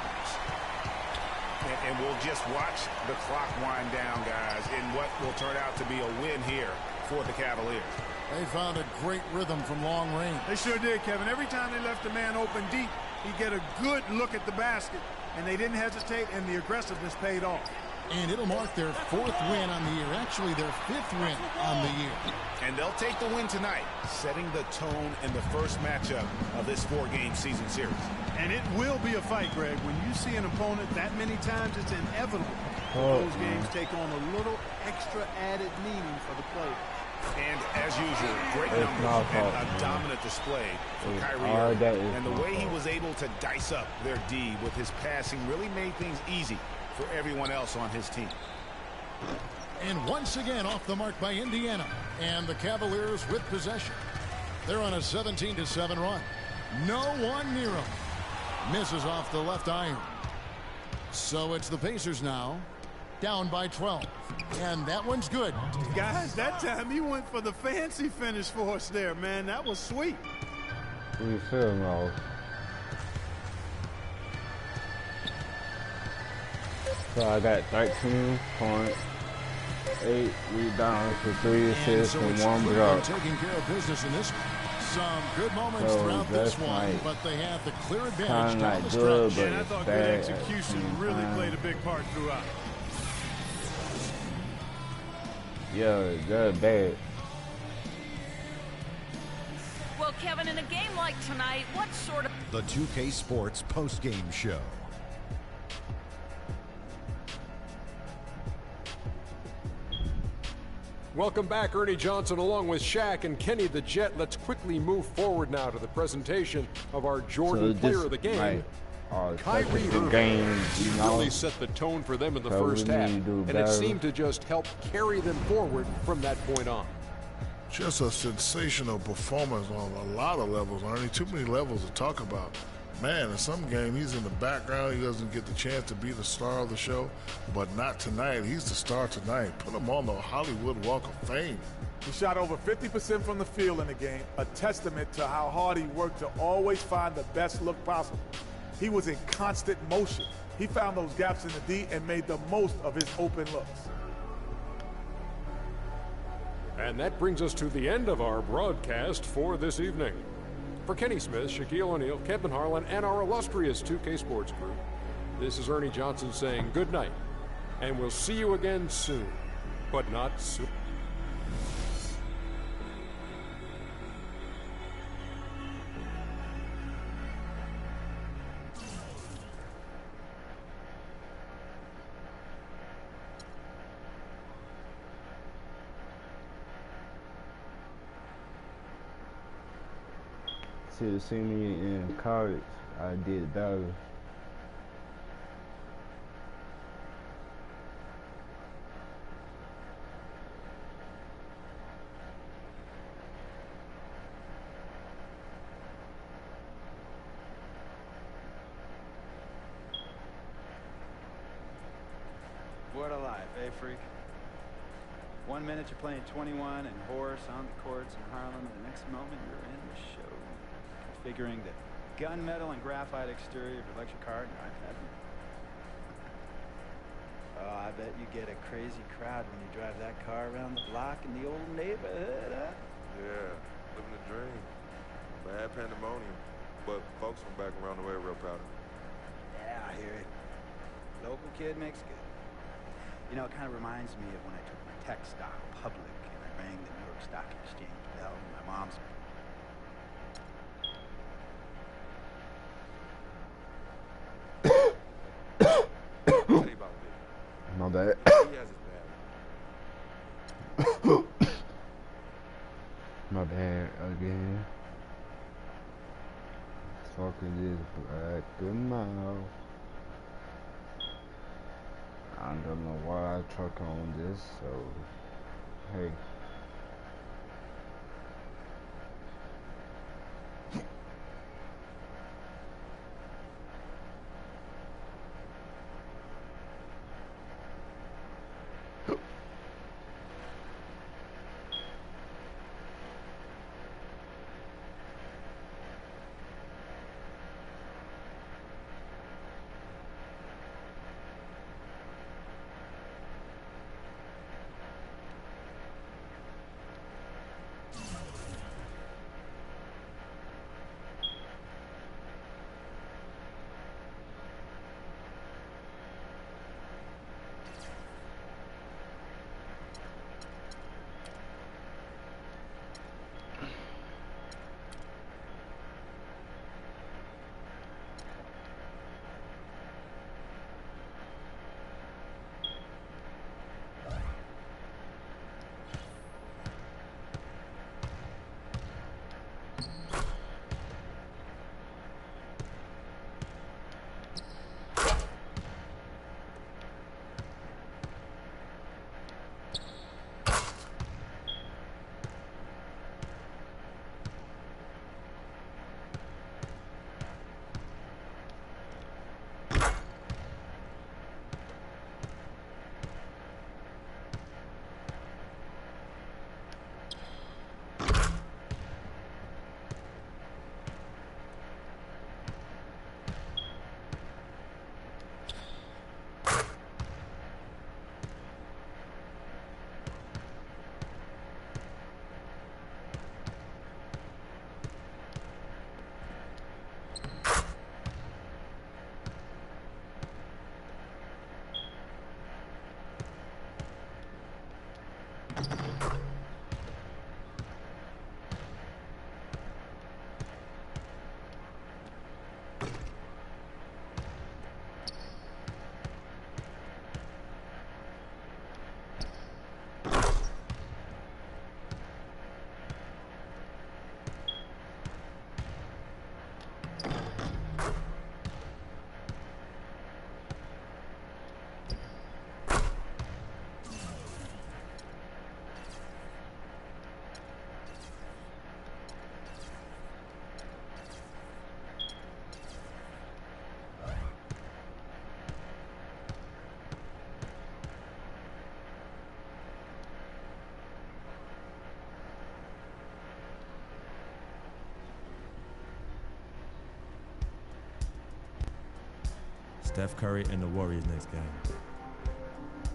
And we'll just watch the clock wind down, guys, in what will turn out to be a win here for the Cavaliers. They found a great rhythm from long range. They sure did, Kevin. Every time they left the man open deep, he'd get a good look at the basket. And they didn't hesitate, and the aggressiveness paid off. And it'll mark their 4th win on the year. Actually, their 5th win on the year. And they'll take the win tonight, setting the tone in the first matchup of this 4-game season series. And it will be a fight, Greg. When you see an opponent that many times, it's inevitable. Those games take on a little extra added meaning for the player. And as usual, great numbers and a dominant display for Kyrie. And the way he was able to dice up their D with his passing really made things easy for everyone else on his team. And once again off the mark by Indiana. And the Cavaliers with possession. They're on a 17-7 run. No one near them. Misses off the left iron. So it's the Pacers now. Down by 12. And that one's good. Guys, that time he went for the fancy finish for us there, man. That was sweet. We feel now. So I got 13 points, 8 rebounds for 3 assists and 1 block. Taking care of business in this one. Some good moments throughout this one, but they have the clear advantage down the stretch. And I thought good execution really played a big part throughout. Yeah, they're bad. Well, Kevin, in a game like tonight, what sort of... The 2K Sports postgame show. Welcome back, Ernie Johnson, along with Shaq and Kenny the Jet. Let's quickly move forward now to the presentation of our Jordan Player of the Game. Kyrie Irving really set the tone for them in the first half, and it seemed to just help carry them forward from that point on. Just a sensational performance on a lot of levels, Ernie. Too many levels to talk about. Man, in some game, he's in the background. He doesn't get the chance to be the star of the show, but not tonight. He's the star tonight. Put him on the Hollywood Walk of Fame. He shot over 50% from the field in the game, a testament to how hard he worked to always find the best look possible. He was in constant motion. He found those gaps in the D and made the most of his open looks. And that brings us to the end of our broadcast for this evening. For Kenny Smith, Shaquille O'Neal, Kevin Harlan, and our illustrious 2K Sports crew, this is Ernie Johnson saying good night, and we'll see you again soon, but not soon. Should have seen me in college. I did better. What a life, eh, freak? 1 minute you're playing 21 and Horace on the courts in Harlem, and the next moment you're in the show. Figuring the gunmetal and graphite exterior of your electric car in your iPad. Oh, I bet you get a crazy crowd when you drive that car around the block in the old neighborhood, huh? Yeah, living the dream. Bad pandemonium, but folks from back around the way are real proud of me. Yeah, I hear it. Local kid makes good. You know, it kind of reminds me of when I took my tech stock public and I rang the New York Stock Exchange bell in my mom's. My bad. He has his bad. My bad again. Talking this black mouth. I don't know why I truck on this, so hey. Steph Curry and the Warriors next game.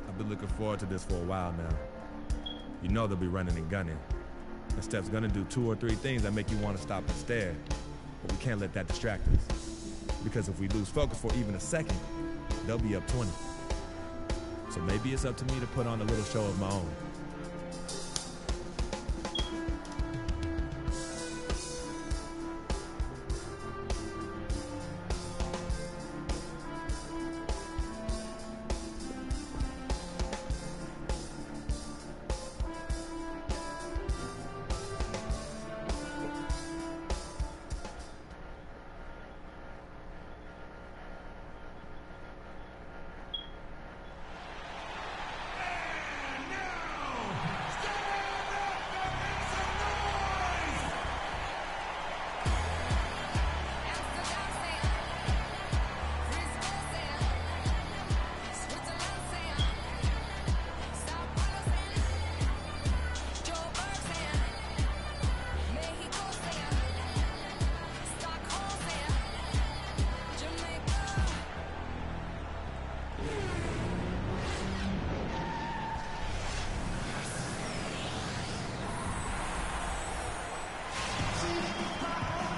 I've been looking forward to this for a while now. You know they'll be running and gunning. And Steph's gonna do 2 or 3 things that make you want to stop and stare. But we can't let that distract us. Because if we lose focus for even a second, they'll be up 20. So maybe it's up to me to put on a little show of my own.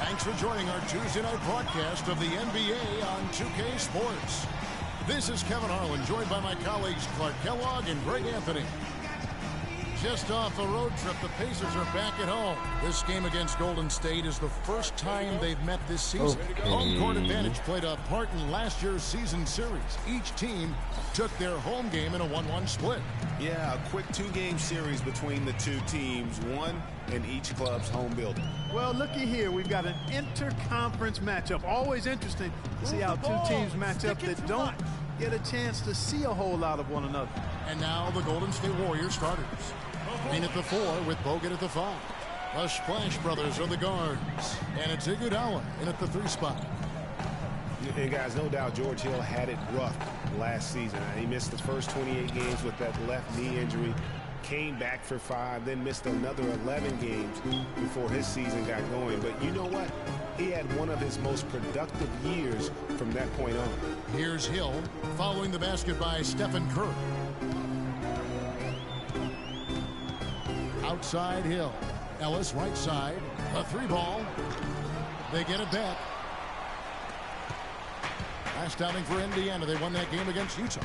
Thanks for joining our Tuesday night broadcast of the NBA on 2K Sports. This is Kevin Harlan, joined by my colleagues Clark Kellogg and Greg Anthony. Just off a road trip, the Pacers are back at home. This game against Golden State is the first time they've met this season. Okay. Home court advantage played a part in last year's season series. Each team took their home game in a 1-1 split. Yeah, a quick 2-game series between the two teams, one in each club's home building. Well, looky here. We've got an interconference matchup. Always interesting to see how two teams match up that don't get a chance to see a whole lot of one another. And now the Golden State Warriors starters. Green at the 4 with Bogut at the 5. The Splash Brothers are the guards. And it's Iguodala in at the 3 spot. And guys, no doubt George Hill had it rough last season. He missed the first 28 games with that left knee injury. Came back for 5, then missed another 11 games before his season got going. But you know what? He had one of his most productive years from that point on. Here's Hill following the basket by Stephen Curry. Outside Hill. Ellis right side. A 3-ball. They get it back. Last outing for Indiana. They won that game against Utah.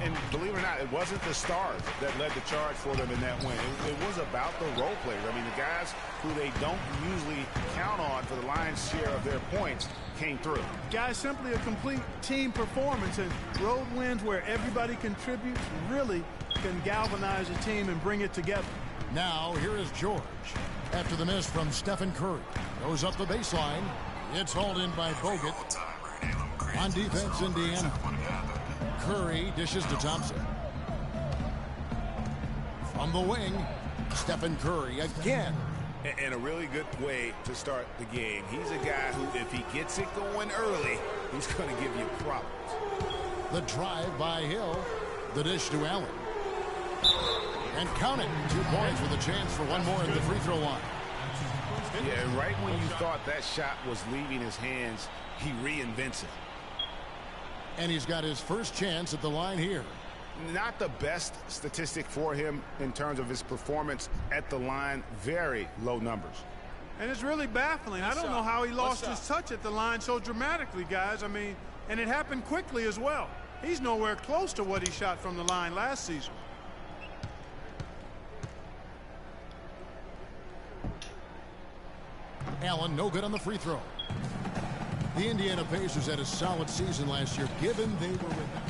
And believe it or not, it wasn't the stars that led the charge for them in that win. It was about the role players. I mean, the guys who they don't usually count on for the lion's share of their points came through. Guys, simply a complete team performance, and road wins where everybody contributes really can galvanize a team and bring it together. Now, here is George. After the miss from Stephen Curry. Goes up the baseline. It's hauled in by Bogut. On defense, Indiana. Curry dishes to Thompson. From the wing, Stephen Curry again. And a really good way to start the game. He's a guy who, if he gets it going early, he's going to give you problems. The drive by Hill. The dish to Allen. And count it. 2 points with a chance for one more at the free throw line. Yeah, and right when you thought that shot was leaving his hands, he reinvents it. And he's got his first chance at the line here. Not the best statistic for him in terms of his performance at the line. Very low numbers. And it's really baffling. I don't know how he lost his touch at the line so dramatically, guys. I mean, and it happened quickly as well. He's nowhere close to what he shot from the line last season. Allen, no good on the free throw. The Indiana Pacers had a solid season last year, given they were with them.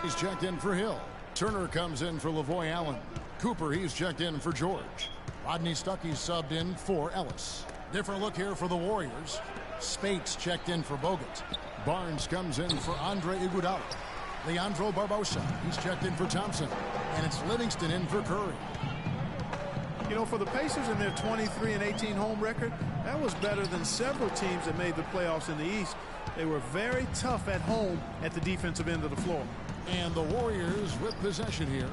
He's checked in for Hill. Turner comes in for Lavoy Allen. Cooper, he's checked in for George. Rodney Stuckey's subbed in for Ellis. Different look here for the Warriors. Spates checked in for Bogut. Barnes comes in for Andre Iguodala. Leandro Barbosa, he's checked in for Thompson. And it's Livingston in for Curry. You know, for the Pacers in their 23-18 home record, that was better than several teams that made the playoffs in the East. They were very tough at home at the defensive end of the floor. And the Warriors with possession here,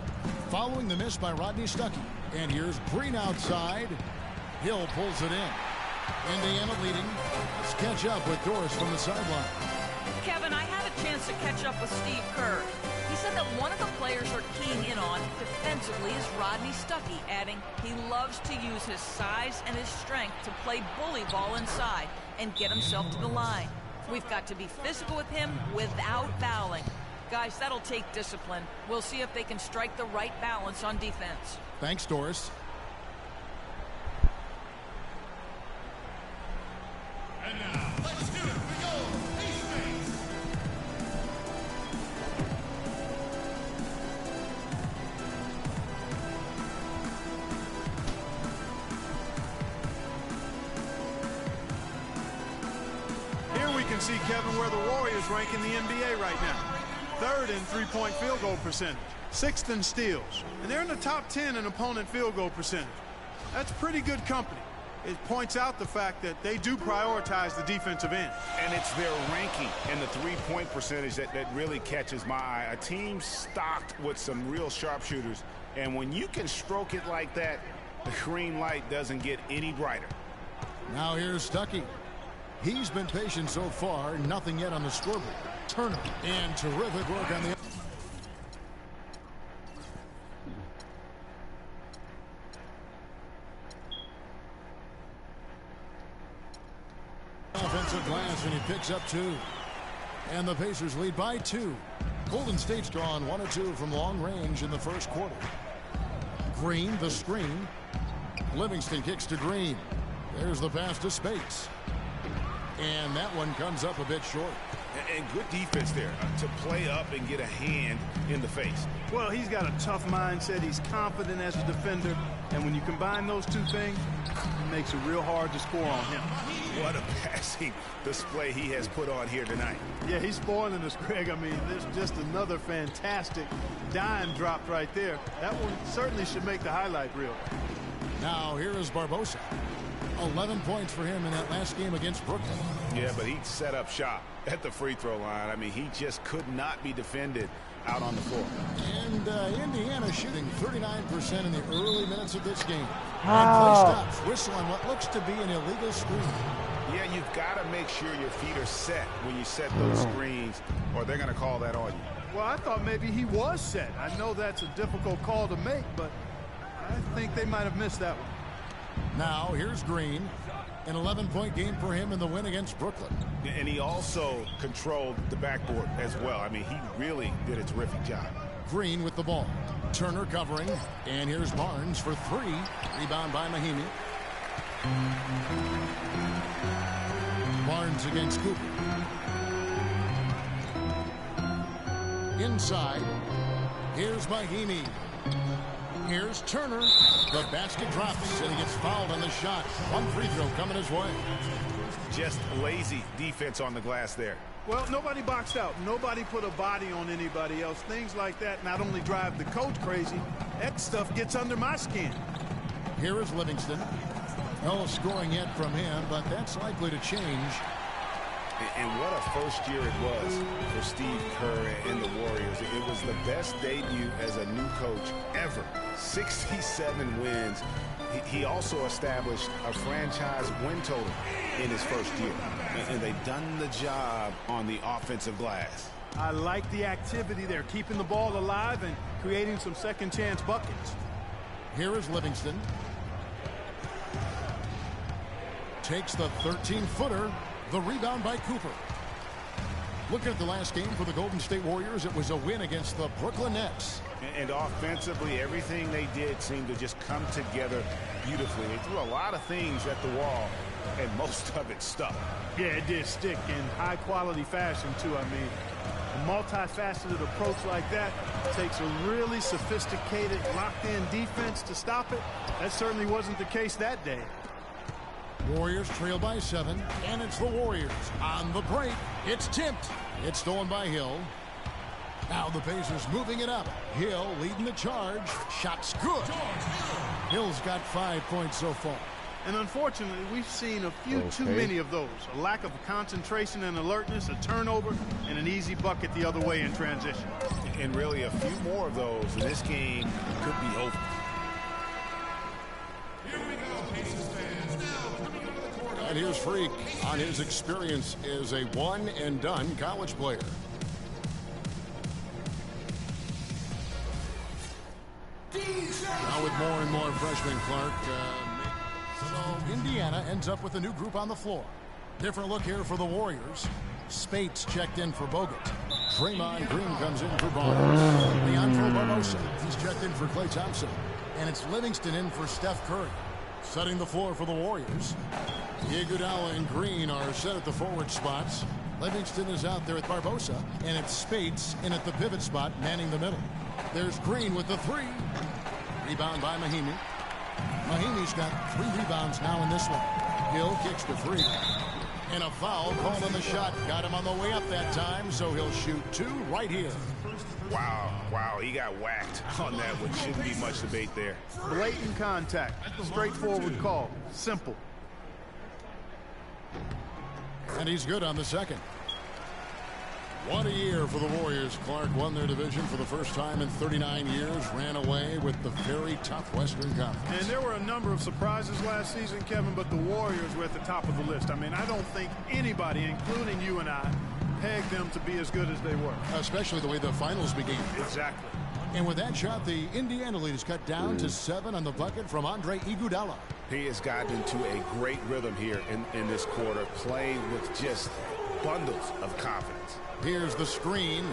following the miss by Rodney Stuckey. And here's Green outside. Hill pulls it in. Indiana leading Let's catch up with Doris from the sideline. Kevin, I had a chance to catch up with Steve Kerr. He said that one of the players are keying in on defensively is Rodney Stuckey, adding he loves to use his size and his strength to play bully ball inside and get himself to the line. We've got to be physical with him without fouling. Guys, that'll take discipline. We'll see if they can strike the right balance on defense. Thanks, Doris. And now, let's do it. We go. East Here we can see, Kevin, where the Warriors rank in the NBA right now. 3rd in three-point field goal percentage, 6th in steals, and they're in the top 10 in opponent field goal percentage. That's pretty good company. It points out the fact that they do prioritize the defensive end. And it's their ranking and the three-point percentage that really catches my eye. A team stocked with some real sharpshooters, and when you can stroke it like that, the green light doesn't get any brighter. Now here's Stuckey. He's been patient so far, nothing yet on the scoreboard. Turner, and terrific work on the... offensive glass, and he picks up 2. And the Pacers lead by 2. Golden State's gone 1 of 2 from long range in the first quarter. Green, the screen. Livingston kicks to Green. There's the pass to Spates. And that one comes up a bit short. And good defense there to play up and get a hand in the face. Well, he's got a tough mindset. He's confident as a defender. And when you combine those two things, it makes it real hard to score on him. What a passing display he has put on here tonight. Yeah, he's spoiling us, Greg. I mean, there's just another fantastic dime dropped right there. That one certainly should make the highlight reel. Now here is Barbosa. 11 points for him in that last game against Brooklyn. Yeah, but he set up shop at the free throw line. I mean, he just could not be defended out on the floor. And Indiana shooting 39% in the early minutes of this game. How? And play stops. Whistle on what looks to be an illegal screen. Yeah, you've got to make sure your feet are set when you set those screens, or they're going to call that on you. Well, I thought maybe he was set. I know that's a difficult call to make, but I think they might have missed that one. Now here's Green. An 11-point game for him in the win against Brooklyn. And he also controlled the backboard as well. I mean, he really did a terrific job. Green with the ball. Turner covering. And here's Barnes for 3. Rebound by Mahimi. Barnes against Cooper. Inside. Here's Mahimi. Here's Turner. The basket drops, and he gets fouled on the shot. One free throw coming his way. Just lazy defense on the glass there. Well, nobody boxed out. Nobody put a body on anybody else. Things like that not only drive the coach crazy, that stuff gets under my skin. Here is Livingston. No scoring yet from him, but that's likely to change. And what a first year it was for Steve Kerr and the Warriors. It was the best debut as a new coach ever. 67 wins. He also established a franchise win total in his first year. And they've done the job on the offensive glass. I like the activity there, keeping the ball alive and creating some second chance buckets. Here is Livingston. Takes the 13-footer. The rebound by Cooper. Looking at the last game for the Golden State Warriors, it was a win against the Brooklyn Nets. And offensively, everything they did seemed to just come together beautifully. They threw a lot of things at the wall, and most of it stuck. Yeah, it did stick in high-quality fashion, too. I mean, a multifaceted approach like that takes a really sophisticated, locked-in defense to stop it. That certainly wasn't the case that day. Warriors trail by 7, and it's the Warriors on the break. It's tipped. It's stolen by Hill. Now the Pacers moving it up. Hill leading the charge. Shot's good. Hill's got 5 points so far. And unfortunately, we've seen a few too many of those. A lack of concentration and alertness, a turnover, and an easy bucket the other way in transition. And really a few more of those, and this game could be over. And here's Freak on his experience as a one-and-done college player. Now with more and more freshmen, Clark. So Indiana ends up with a new group on the floor. Different look here for the Warriors. Spates checked in for Bogut. Draymond Green comes in for Barnes. Leandro Barbosa, he's checked in for Klay Thompson. And it's Livingston in for Steph Curry. Setting the floor for the Warriors. Iguodala and Green are set at the forward spots. Livingston is out there at Barbosa. And it's Spates in at the pivot spot, manning the middle. There's Green with the three. Rebound by Mahimi. Mahimi's got 3 rebounds now in this one. Hill kicks to free. And a foul called on the shot. Got him on the way up that time, so he'll shoot 2 right here. Wow, he got whacked on that one. Shouldn't be much debate there. Blatant contact. Straightforward call. Simple. And he's good on the second. What a year for the Warriors. Clark won their division for the first time in 39 years, ran away with the very tough Western Conference. And there were a number of surprises last season, Kevin, but the Warriors were at the top of the list. I mean, I don't think anybody, including you and I, pegged them to be as good as they were. Especially the way the finals began. Exactly. And with that shot, the Indiana lead is cut down to 7 on the bucket from Andre Iguodala. He has gotten into a great rhythm here in this quarter, playing with just bundles of confidence. Here's the screen.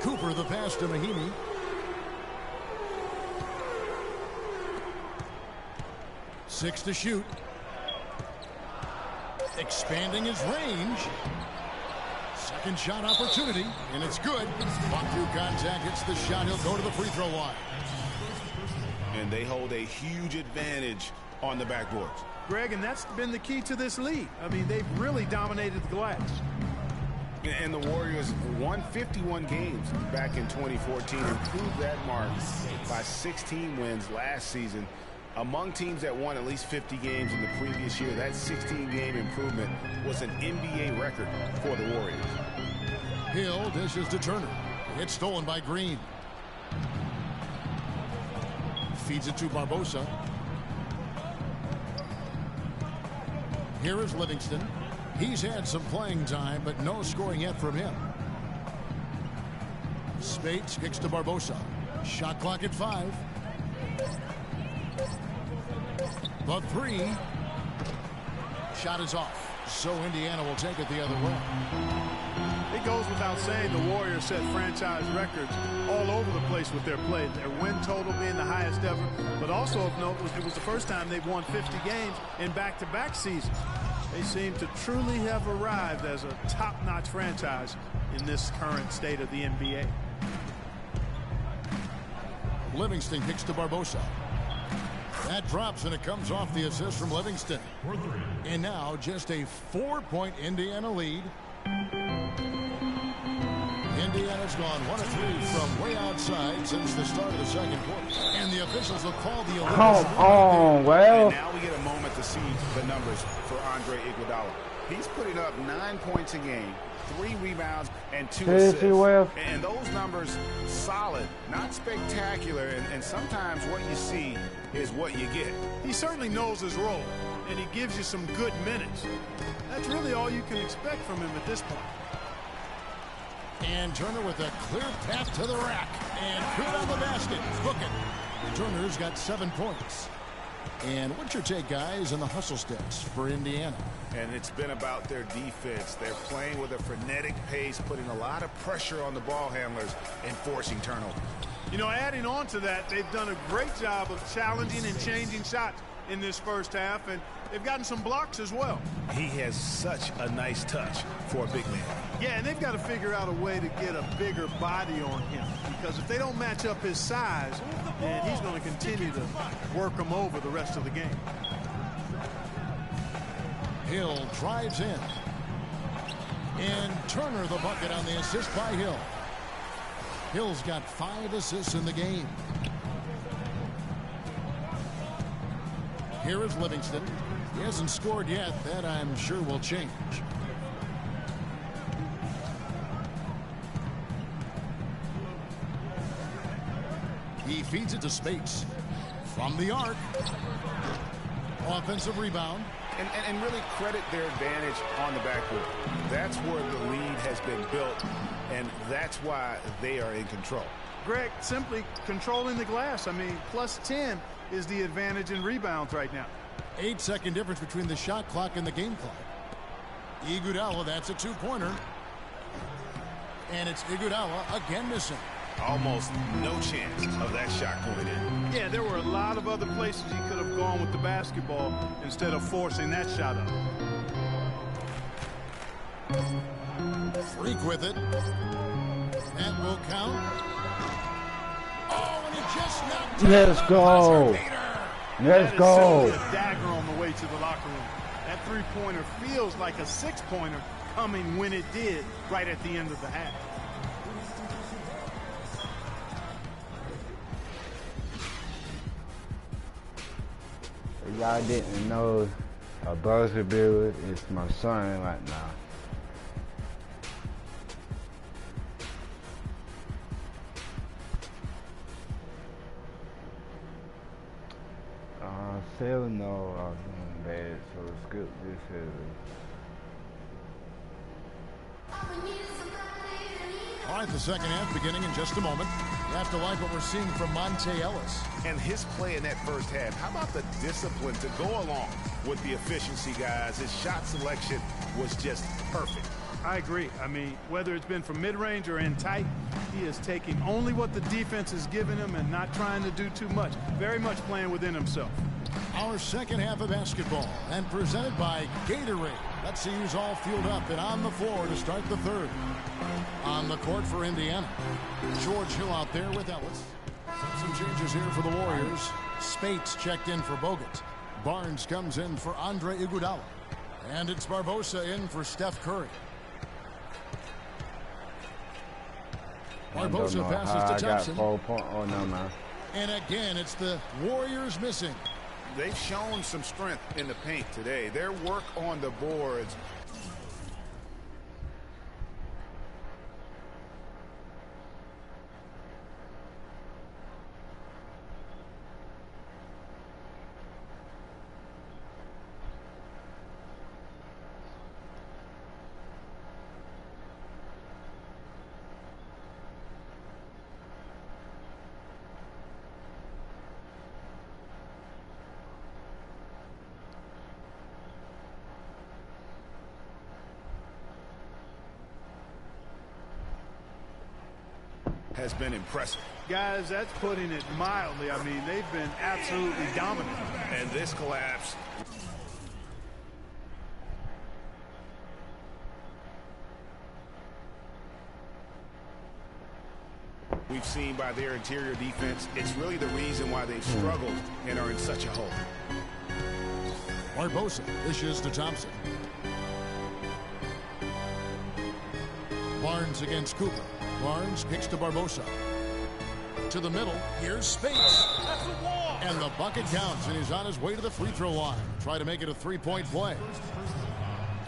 Cooper the pass to Mahimi. Six to shoot. Expanding his range. Second shot opportunity, and it's good. Walk through contact, hits the shot. He'll go to the free throw line. And they hold a huge advantage on the backboards. Greg, and that's been the key to this league. I mean, they've really dominated the glass. And the Warriors won 51 games back in 2014, improved that mark by 16 wins last season. Among teams that won at least 50 games in the previous year, that 16-game improvement was an NBA record for the Warriors. Hill dishes to Turner. It's stolen by Green. Feeds it to Barbosa. Here is Livingston. He's had some playing time, but no scoring yet from him. Spates kicks to Barbosa. Shot clock at 5. The 3. Shot is off. So Indiana will take it the other way. It goes without saying the Warriors set franchise records all over the place with their play. Their win total being the highest ever, but also of note it was the first time they've won 50 games in back-to-back seasons. They seem to truly have arrived as a top-notch franchise in this current state of the NBA. Livingston kicks to Barbosa. That drops, and it comes off the assist from Livingston. And now just a 4-point Indiana lead. Indiana's gone 1 of 3 from way outside since the start of the second quarter. And the officials will call the Olympics. Come on, well. And now we get a moment to see the numbers for Andre Iguodala. He's putting up 9 points a game, 3 rebounds, and 2 assists. And those numbers, solid, not spectacular. And sometimes what you see is what you get. He certainly knows his role, and he gives you some good minutes. That's really all you can expect from him at this point. And Turner with a clear path to the rack. And good on the basket. Book it. Turner's got 7 points. And what's your take, guys, on the hustle stats for Indiana? And it's been about their defense. They're playing with a frenetic pace, putting a lot of pressure on the ball handlers and forcing turnovers. You know, adding on to that, they've done a great job of challenging and changing shots in this first half, and they've gotten some blocks as well. He has such a nice touch for a big man. Yeah, and they've got to figure out a way to get a bigger body on him, because if they don't match up his size, then he's going to continue to work him over the rest of the game. Hill drives in. And Turner the bucket on the assist by Hill. Hill's got 5 assists in the game. Here is Livingston. He hasn't scored yet. That, I'm sure, will change. He feeds it to Spates. From the arc. Offensive rebound. and really credit their advantage on the backboard. That's where the lead has been built, and that's why they are in control. Greg, simply controlling the glass. I mean, plus 10 is the advantage in rebounds right now. 8-second difference between the shot clock and the game clock. Iguodala, that's a two-pointer. And it's Iguodala again missing. Almost no chance of that shot going in. Yeah, there were a lot of other places he could have gone with the basketball instead of forcing that shot up. Freak with it. That will count. Oh, and he just knocked Let's go. Let's go. A dagger on the way to the locker room. That three-pointer feels like a six-pointer coming when it did right at the end of the half. Y'all didn't know a buzzer beater is my son right now. Still know I was doing bad, so skip this here. All right, the second half beginning in just a moment. You have to like what we're seeing from Monte Ellis. And his play in that first half, how about the discipline to go along with the efficiency, guys? His shot selection was just perfect. I agree. I mean, whether it's been from mid-range or in tight, he is taking only what the defense is giving him and not trying to do too much. Very much playing within himself. Our second half of basketball and presented by Gatorade. Let's see who's all fueled up and on the floor to start the third. On the court for Indiana, George Hill out there with Ellis. Some changes here for the Warriors. Spates checked in for Bogut. Barnes comes in for Andre Iguodala. And it's Barbosa in for Steph Curry. Barbosa passes to Thompson. Oh, no, man. And again, it's the Warriors missing. They've shown some strength in the paint today. Their work on the boards. Has been impressive. Guys, that's putting it mildly. I mean, they've been absolutely dominant. And this collapse. We've seen by their interior defense, it's really the reason why they've struggled and are in such a hole. Barbosa dishes to Thompson. Barnes against Cooper. Barnes kicks to Barbosa. To the middle. Here's Spates. And the bucket counts, and he's on his way to the free throw line. Try to make it a three-point play.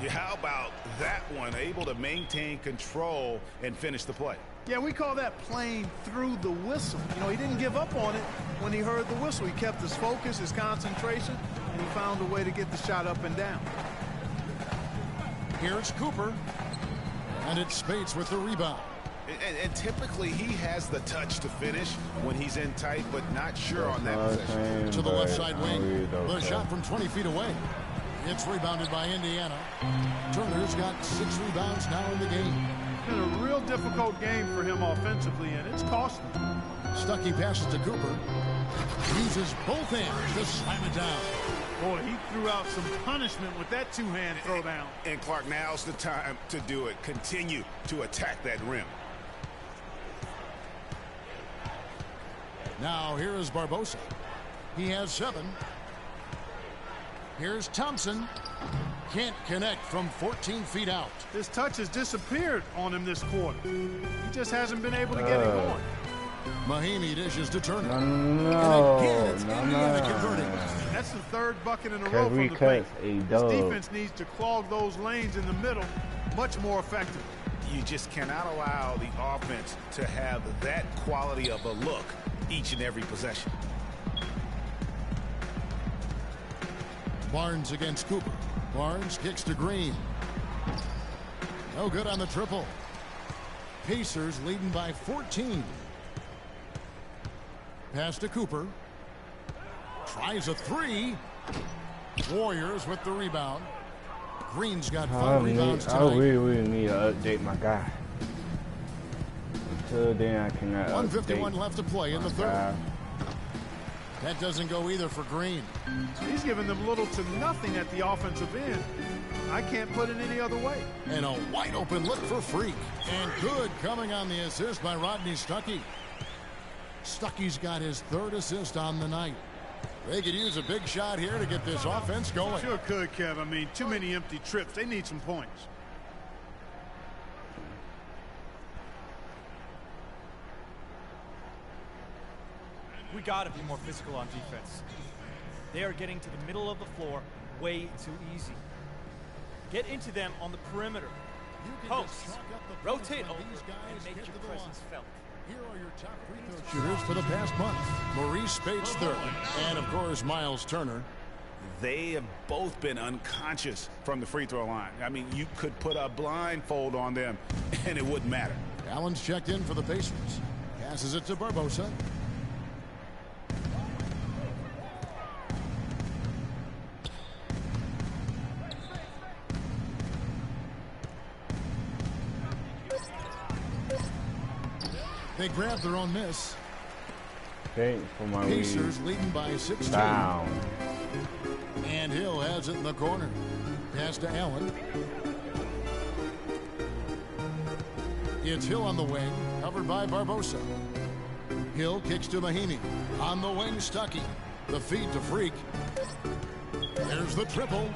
Yeah, how about that one? Able to maintain control and finish the play. Yeah, we call that playing through the whistle. You know, he didn't give up on it when he heard the whistle. He kept his focus, his concentration, and he found a way to get the shot up and down. Here's Cooper. And it's Spates with the rebound. And typically he has the touch to finish when he's in tight, but not sure on that possession. To the left side wing. The shot from 20 feet away. It's rebounded by Indiana. Turner's got 6 rebounds now in the game. It's been a real difficult game for him offensively, and it's costly. Stuckey passes to Cooper. Uses both hands to slam it down. Boy, he threw out some punishment with that two-hand throwdown. And Clark, now's the time to do it. Continue to attack that rim. Now here is Barbosa. He has 7. Here's Thompson. Can't connect from 14 feet out. His touch has disappeared on him this quarter. He just hasn't been able to get it going. Mahimi dishes to Turner. No, and again, it's Indiana converting. That's the third bucket in a row from the paint. This defense needs to clog those lanes in the middle much more effectively. You just cannot allow the offense to have that quality of a look each and every possession. Barnes against Cooper. Barnes kicks to Green. No good on the triple. Pacers leading by 14. Pass to Cooper. Tries a three. Warriors with the rebound. Green's got 5 rebounds tonight. I really need to update my guy. Until then, I cannot 1:51 update left to play in the third. That doesn't go either for Green. He's giving them little to nothing at the offensive end. I can't put it any other way. And a wide open look for Freak. And good coming on the assist by Rodney Stuckey. Stuckey's got his 3rd assist on the night. They could use a big shot here to get this offense going. Sure could, Kev. I mean, too many empty trips. They need some points. We got to be more physical on defense. They are getting to the middle of the floor way too easy. Get into them on the perimeter. Post, rotate over, and make your presence felt. Here are your top free throw shooters for the past month. Maurice Spates third, and of course Miles Turner. They have both been unconscious from the free throw line. I mean, you could put a blindfold on them, and it wouldn't matter. Allen's checked in for the Pacers. Passes it to Barbosa. They grab their own miss. Thanks for my Pacers leading by 16. Down. And Hill has it in the corner. Pass to Allen. It's Hill on the wing, covered by Barbosa. Hill kicks to Mahinmi. On the wing, Stuckey. The feed to Freak. There's the triple.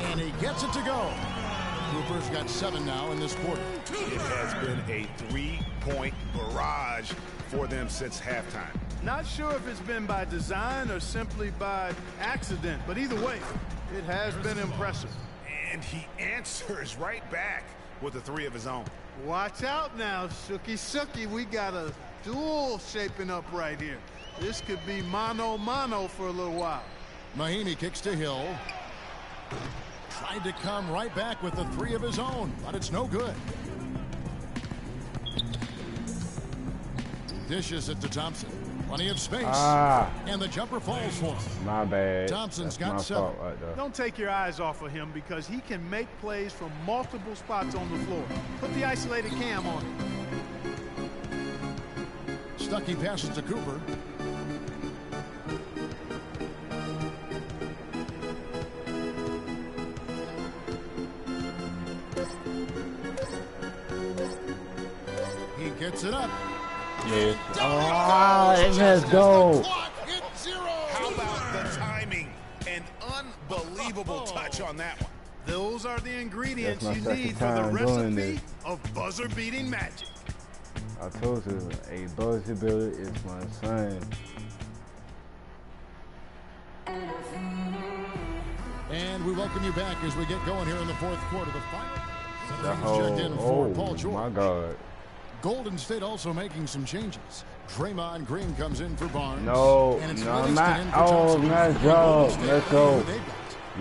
And he gets it to go. Cooper's got 7 now in this quarter. It has been a 3-point barrage for them since halftime. Not sure if it's been by design or simply by accident, but either way, it has been impressive. And he answers right back with a 3 of his own. Watch out now, Suki. We got a duel shaping up right here. This could be mano-mano for a little while. Mahinmi kicks to Hill. Tried to come right back with the 3 of his own, but it's no good. Dishes it to Thompson. Plenty of space. And the jumper falls for him. My bad. Thompson's That's got my 7. fault right there. Don't take your eyes off of him because he can make plays from multiple spots on the floor. Put the isolated cam on him. Stuckey passes to Cooper. He gets it up. Yes. Let's go. How about the timing? An unbelievable touch on that one. Those are the ingredients you second need for the time doing recipe this. of buzzer-beating magic. I told you, a buzzer beater is my son. And we welcome you back as we get going here in the 4th quarter. The final. The whole, Checked in for oh Paul George. my God. Golden State also making some changes. Draymond Green comes in for Barnes. No, and it's no, Livingston not. in for Oh, Thompson. let's go. Let's go. The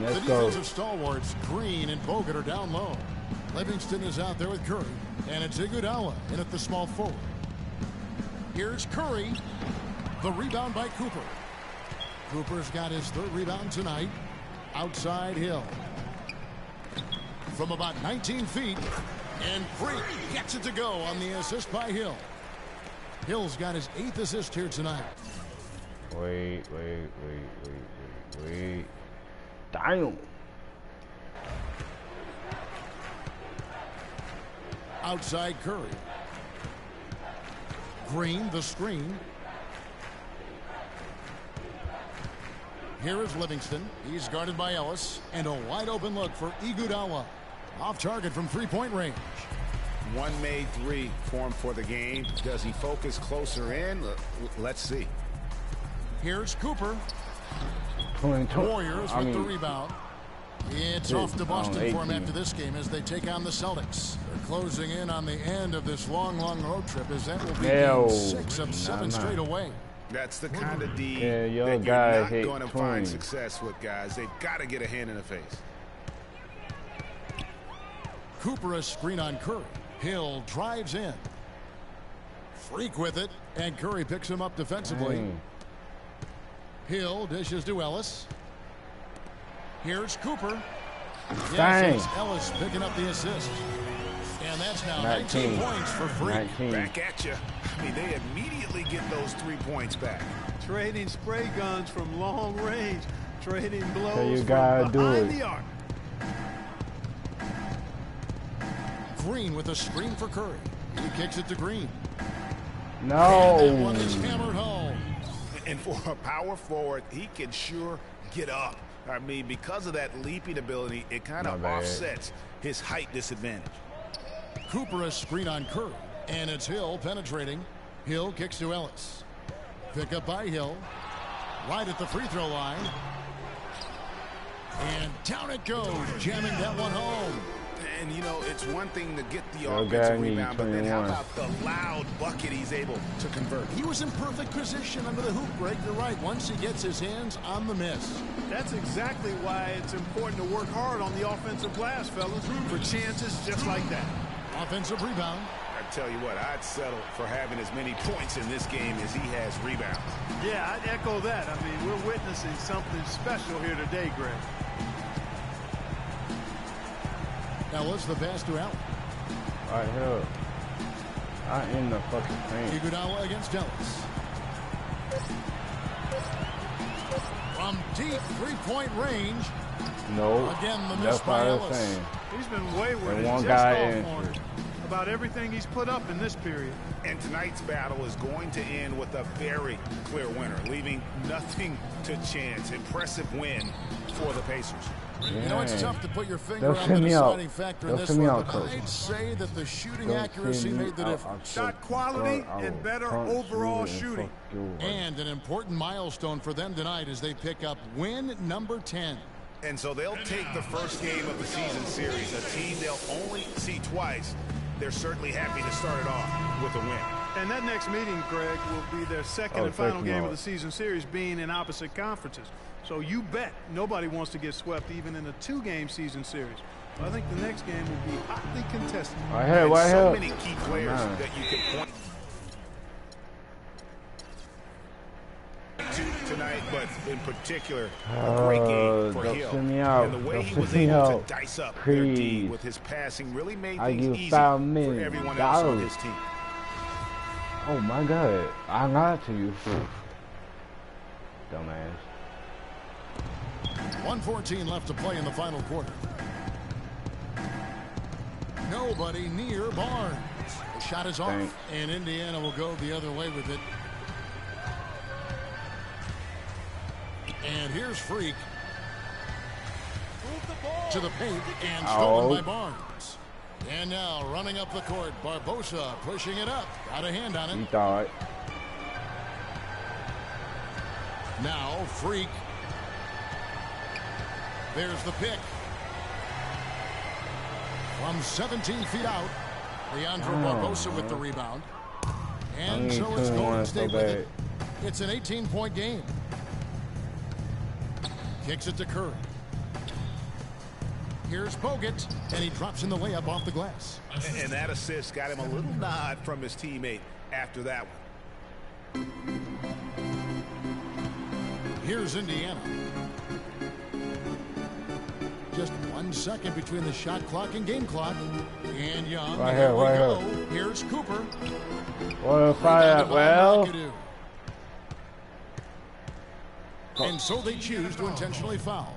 Let's go. defensive stalwarts, Green and Bogut, are down low. Livingston is out there with Curry. And it's Iguodala in at the small forward. Here's Curry. The rebound by Cooper. Cooper's got his 3rd rebound tonight. Outside Hill. From about 19 feet. And Freak gets it to go on the assist by Hill. Hill's got his 8th assist here tonight. Wait. Damn. Outside Curry. Green, the screen. Here is Livingston. He's guarded by Ellis. And a wide open look for Iguodala. Off target from 3-point range. One made 3 for him for the game. Does he focus closer in? Let's see. Here's Cooper. Warriors with the rebound. It's off to Boston for him 18. after this game as they take on the Celtics. They're closing in on the end of this long road trip as that will be game 6 of 7 straight away. That's the kind of D yeah, your that guy you're not hit going to 20. find success with, guys. They've got to get a hand in the face. Cooper a screen on Curry. Hill drives in. Freak with it, and Curry picks him up defensively. Dang. Hill dishes to Ellis. Here's Cooper. Dang. Yes, it's Ellis picking up the assist. And that's now 19 points for Freak. 19. Back at you. I mean, they immediately get those 3 points back. Trading spray guns from long range. Trading blows So you from gotta do behind it. the arc. Green with a screen for Curry. He kicks it to Green. No. And that one is hammered home. And for a power forward, he can sure get up. I mean, because of that leaping ability, it kind of offsets his height disadvantage. Cooper a screen on Curry. And it's Hill penetrating. Hill kicks to Ellis. Pick up by Hill. Right at the free throw line. And down it goes, jamming that one home. And, you know, it's one thing to get the Okay, offensive I need rebound, but then how 21. about the loud bucket he's able to convert? He was in perfect position under the hoop break. You're right. Once he gets his hands on the miss. That's exactly why it's important to work hard on the offensive glass, fellas, for chances just like that. Offensive rebound. I tell you what, I'd settle for having as many points in this game as he has rebounds. Yeah, I'd echo that. I mean, we're witnessing something special here today, Greg. Ellis the pass to Allen. Right here. I in the fucking paint. Iguodala against Ellis. From deep three-point range. No. Again, the miss That's by what I was Ellis. saying. He's been wayward And and one just guy off on entered. about everything he's put up in this period. And tonight's battle is going to end with a very clear winner, leaving nothing to chance. Impressive win for the Pacers. You know, it's tough to put your finger Don't on send the me out. deciding factor in Don't this send me one, out, but coach. I'd say that the shooting Don't accuracy send me made the out. difference. Shot quality and better overall shooting. And an important milestone for them tonight as they pick up win number 10. And so they'll take the first game of the season series, a team they'll only see twice. They're certainly happy to start it off with a win. And that next meeting, Greg, will be their second and final game of the season series, being in opposite conferences. So you bet nobody wants to get swept even in a 2-game season series. I think the next game will be hotly contested. Right here, right so here. many key players Man. that you can point to tonight, but in particular, a great game for don't Hill. send me out. And the way Don't he send was me able out. to dice up their D Please. with his passing really made I things give easy $5 for million. everyone else on his team. Oh my God. I lied to you. Dumbass. 1:14 left to play in the final quarter. Nobody near Barnes. The shot is off, Thanks. and Indiana will go the other way with it. And here's Freak. To the paint and stolen by Barnes. And now running up the court, Barbosa pushing it up. Got a hand on it. You thought. Now Freak. There's the pick. From 17 feet out, Leandro Barbosa with the rebound. And so it's Golden State with it. It's an 18-point game. Kicks it to Curry. Here's Bogut, and he drops in the layup off the glass. And that assist got him a little nod from his teammate after that one. Here's Indiana. Just 1 second between the shot clock and game clock. And Young. Right here, right go. here. Here's Cooper. Well, fire. Well. And so they choose to intentionally foul.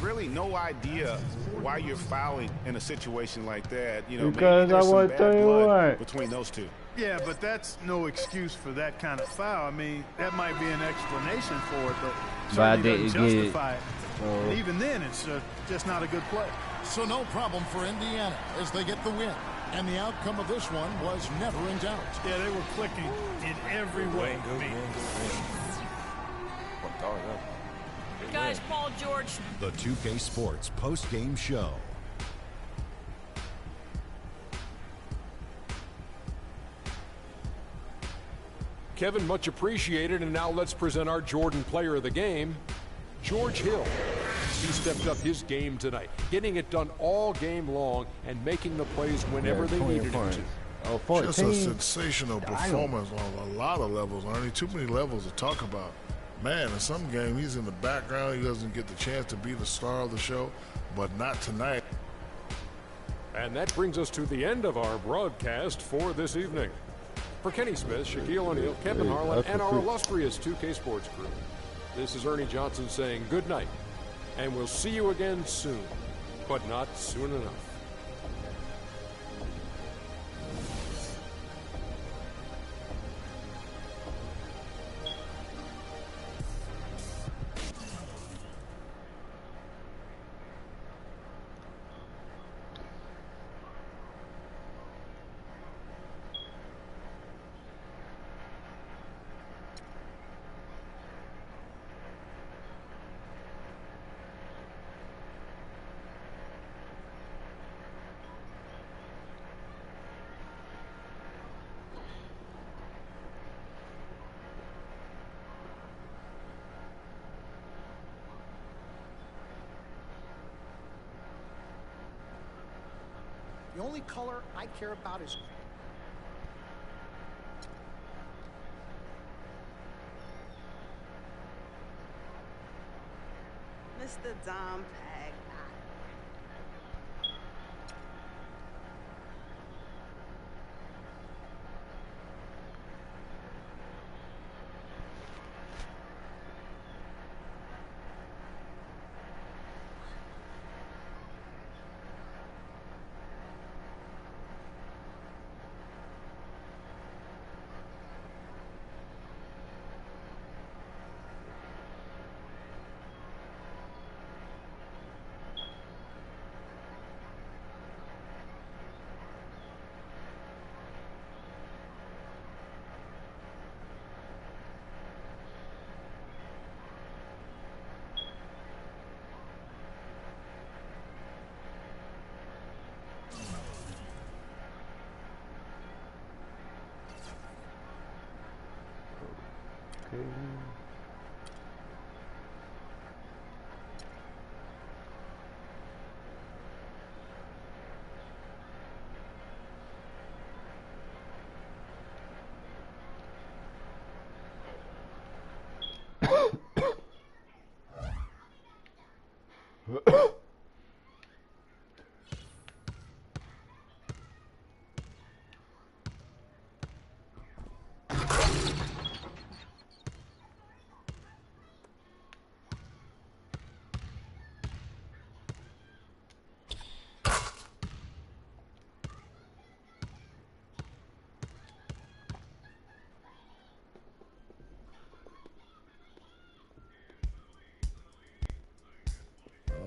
Really no idea why you're fouling in a situation like that. You know, Because maybe there's I some want bad 31. blood between those two. Yeah, but that's no excuse for that kind of foul. I mean, that might be an explanation for it, but I certainly didn't doesn't get it. justify it. And even then, it's just not a good play. So no problem for Indiana as they get the win. And the outcome of this one was never in doubt. Yeah, they were clicking in every way. Guys, Paul George. The 2K Sports post-game show. Kevin, much appreciated. And now let's present our Jordan player of the game, George Hill. He stepped up his game tonight, getting it done all game long and making the plays whenever they needed him to. Just a sensational performance on a lot of levels, Ernie. Too many levels to talk about. Man, in some game, he's in the background. He doesn't get the chance to be the star of the show, but not tonight. And that brings us to the end of our broadcast for this evening. For Kenny Smith, Shaquille O'Neal, Kevin Harlan, and our illustrious 2K Sports crew, this is Ernie Johnson saying good night, and we'll see you again soon, but not soon enough. The only color I care about is Mr. Dom Pag.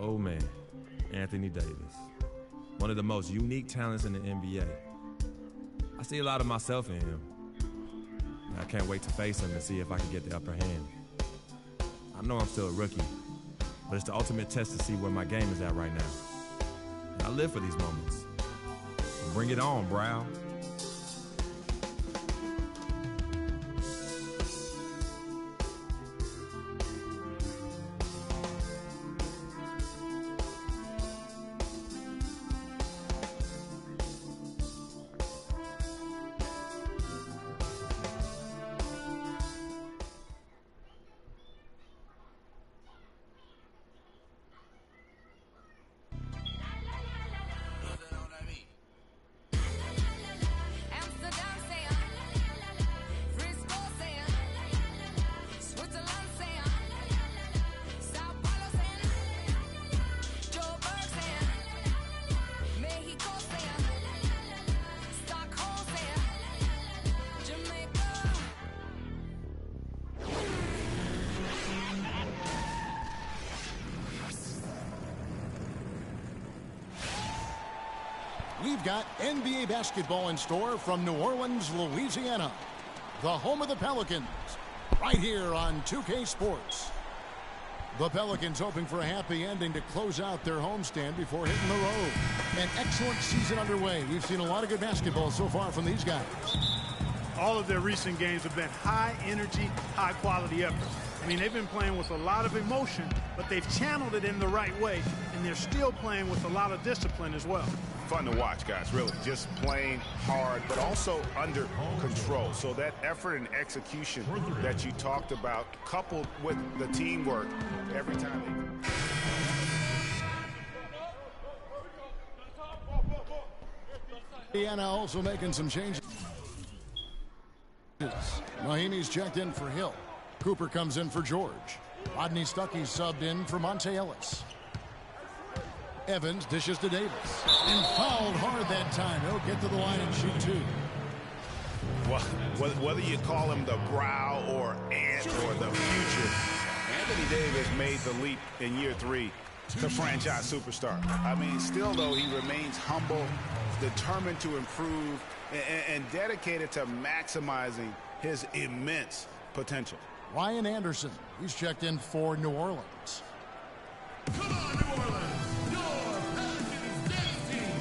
Oh man, Anthony Davis. One of the most unique talents in the NBA. I see a lot of myself in him. I can't wait to face him and see if I can get the upper hand. I know I'm still a rookie, but it's the ultimate test to see where my game is at right now. And I live for these moments. Bring it on, Brow. We've got NBA basketball in store from New Orleans, Louisiana, the home of the Pelicans, right here on 2K Sports. The Pelicans hoping for a happy ending to close out their homestand before hitting the road. An excellent season underway. We've seen a lot of good basketball so far from these guys. All of their recent games have been high energy, high quality efforts. I mean, they've been playing with a lot of emotion, but they've channeled it in the right way, and they're still playing with a lot of discipline as well. Fun to watch, guys, really. Just playing hard, but also under control. So that effort and execution that you talked about, coupled with the teamwork every time they... Indiana also making some changes. Mahimi's checked in for Hill. Cooper comes in for George. Rodney Stuckey subbed in for Monte Ellis. Evans dishes to Davis. And fouled hard that time. He'll get to the line and shoot two. Well, whether you call him the brow or ant or the future, Anthony Davis made the leap in year 3 to franchise superstar. I mean, still, though, he remains humble, determined to improve, and dedicated to maximizing his immense potential. Ryan Anderson, he's checked in for New Orleans. Come on, New Orleans! Your Pelicans dance team!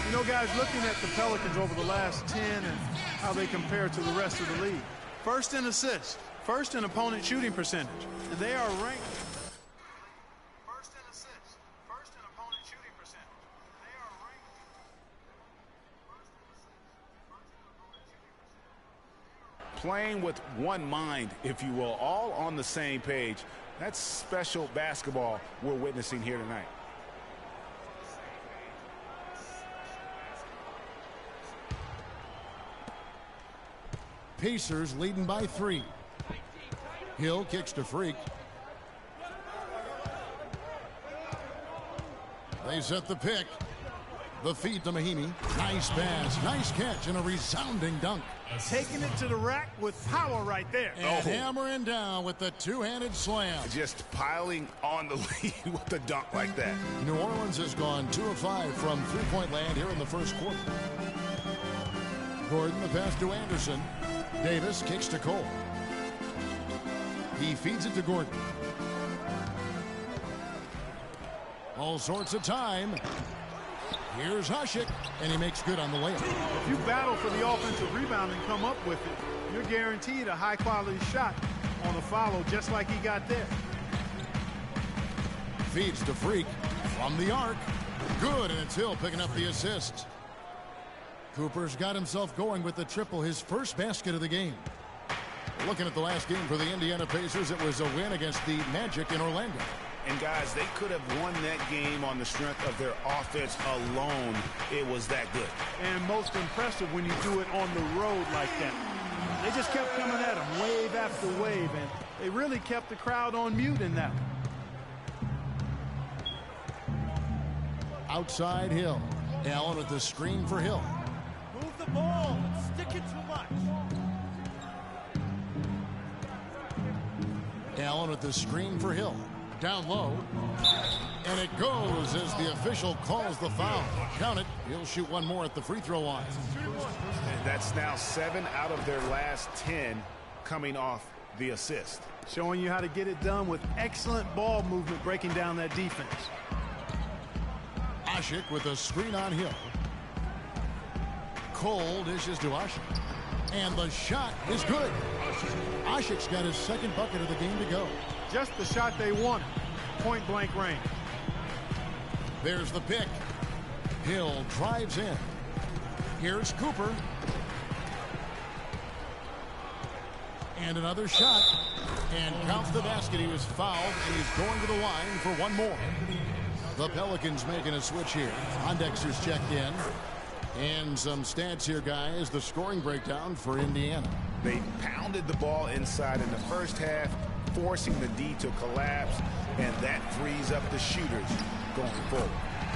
You know, guys, looking at the Pelicans over the last 10 and how they compare to the rest of the league. First in assists, first in opponent shooting percentage, and they are ranked. First in assists, first in opponent shooting percentage. They are ranked. Playing with one mind, if you will, all on the same page. That's special basketball we're witnessing here tonight. Pacers leading by 3. Hill kicks to Freak. They set the pick. The feed to Mahimi. Nice pass, nice catch, and a resounding dunk. Taking it to the rack with power right there. And hammering down with the two-handed slam. Just piling on the lead with a dunk like that. New Orleans has gone 2 of 5 from three-point land here in the first quarter. Gordon, the pass to Anderson. Davis kicks to Cole. He feeds it to Gordon. All sorts of time. Here's Hasek, and he makes good on the layup. If you battle for the offensive rebound and come up with it, you're guaranteed a high-quality shot on a follow, just like he got there. Feeds to Freak from the arc. Good, and it's Hill picking up the assist. Cooper's got himself going with the triple, his first basket of the game. Looking at the last game for the Indiana Pacers, it was a win against the Magic in Orlando. And guys, they could have won that game on the strength of their offense alone. It was that good. And most impressive when you do it on the road like that. They just kept coming at him wave after wave, and they really kept the crowd on mute in that one. Outside Hill. Allen with the screen for Hill. Move the ball. Stick it too much. Allen with the screen for Hill. Down low. And it goes as the official calls the foul. Count it. He'll shoot one more at the free throw line. And that's now 7 out of their last 10 coming off the assist. Showing you how to get it done with excellent ball movement, breaking down that defense. Hasek with a screen on Hill. Cole dishes to Hasek. And the shot is good. Ashik's got his second bucket of the game to go. Just the shot they wanted. Point blank range. There's the pick. Hill drives in. Here's Cooper. And another shot. And counts the basket. He was fouled, and he's going to the line for one more. The Pelicans making a switch here. Pondexter's checked in. And some stats here, guys. The scoring breakdown for Indiana. They pounded the ball inside in the first half, forcing the D to collapse, and that frees up the shooters going forward.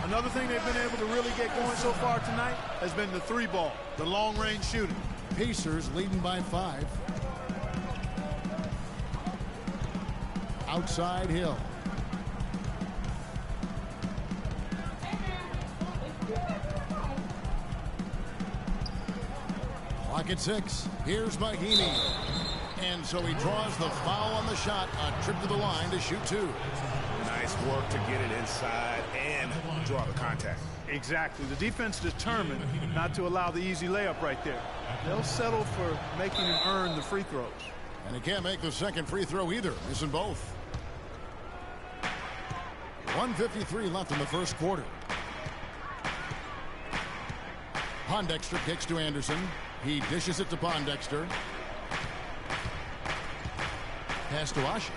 Another thing they've been able to really get going so far tonight has been the 3-ball, the long-range shooting. Pacers leading by 5. Outside Hill. Clock at 6. Here's Mahinmi. And so he draws the foul on the shot. A trip to the line to shoot 2. Nice work to get it inside and draw the contact. Exactly. The defense determined not to allow the easy layup right there. They'll settle for making him earn the free throws. And he can't make the second free throw either. Missing both. 1:53 left in the first quarter. Pondexter kicks to Anderson. He dishes it to Pondexter. Pass to Ashe.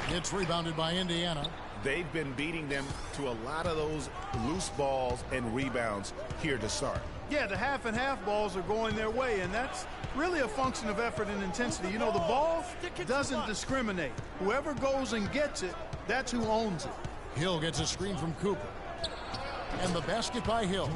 It's rebounded by Indiana. They've been beating them to a lot of those loose balls and rebounds here to start. Yeah, the half and half balls are going their way, and that's really a function of effort and intensity. You know, the ball doesn't discriminate. Whoever goes and gets it, that's who owns it. Hill gets a screen from Cooper. And the basket by Hill.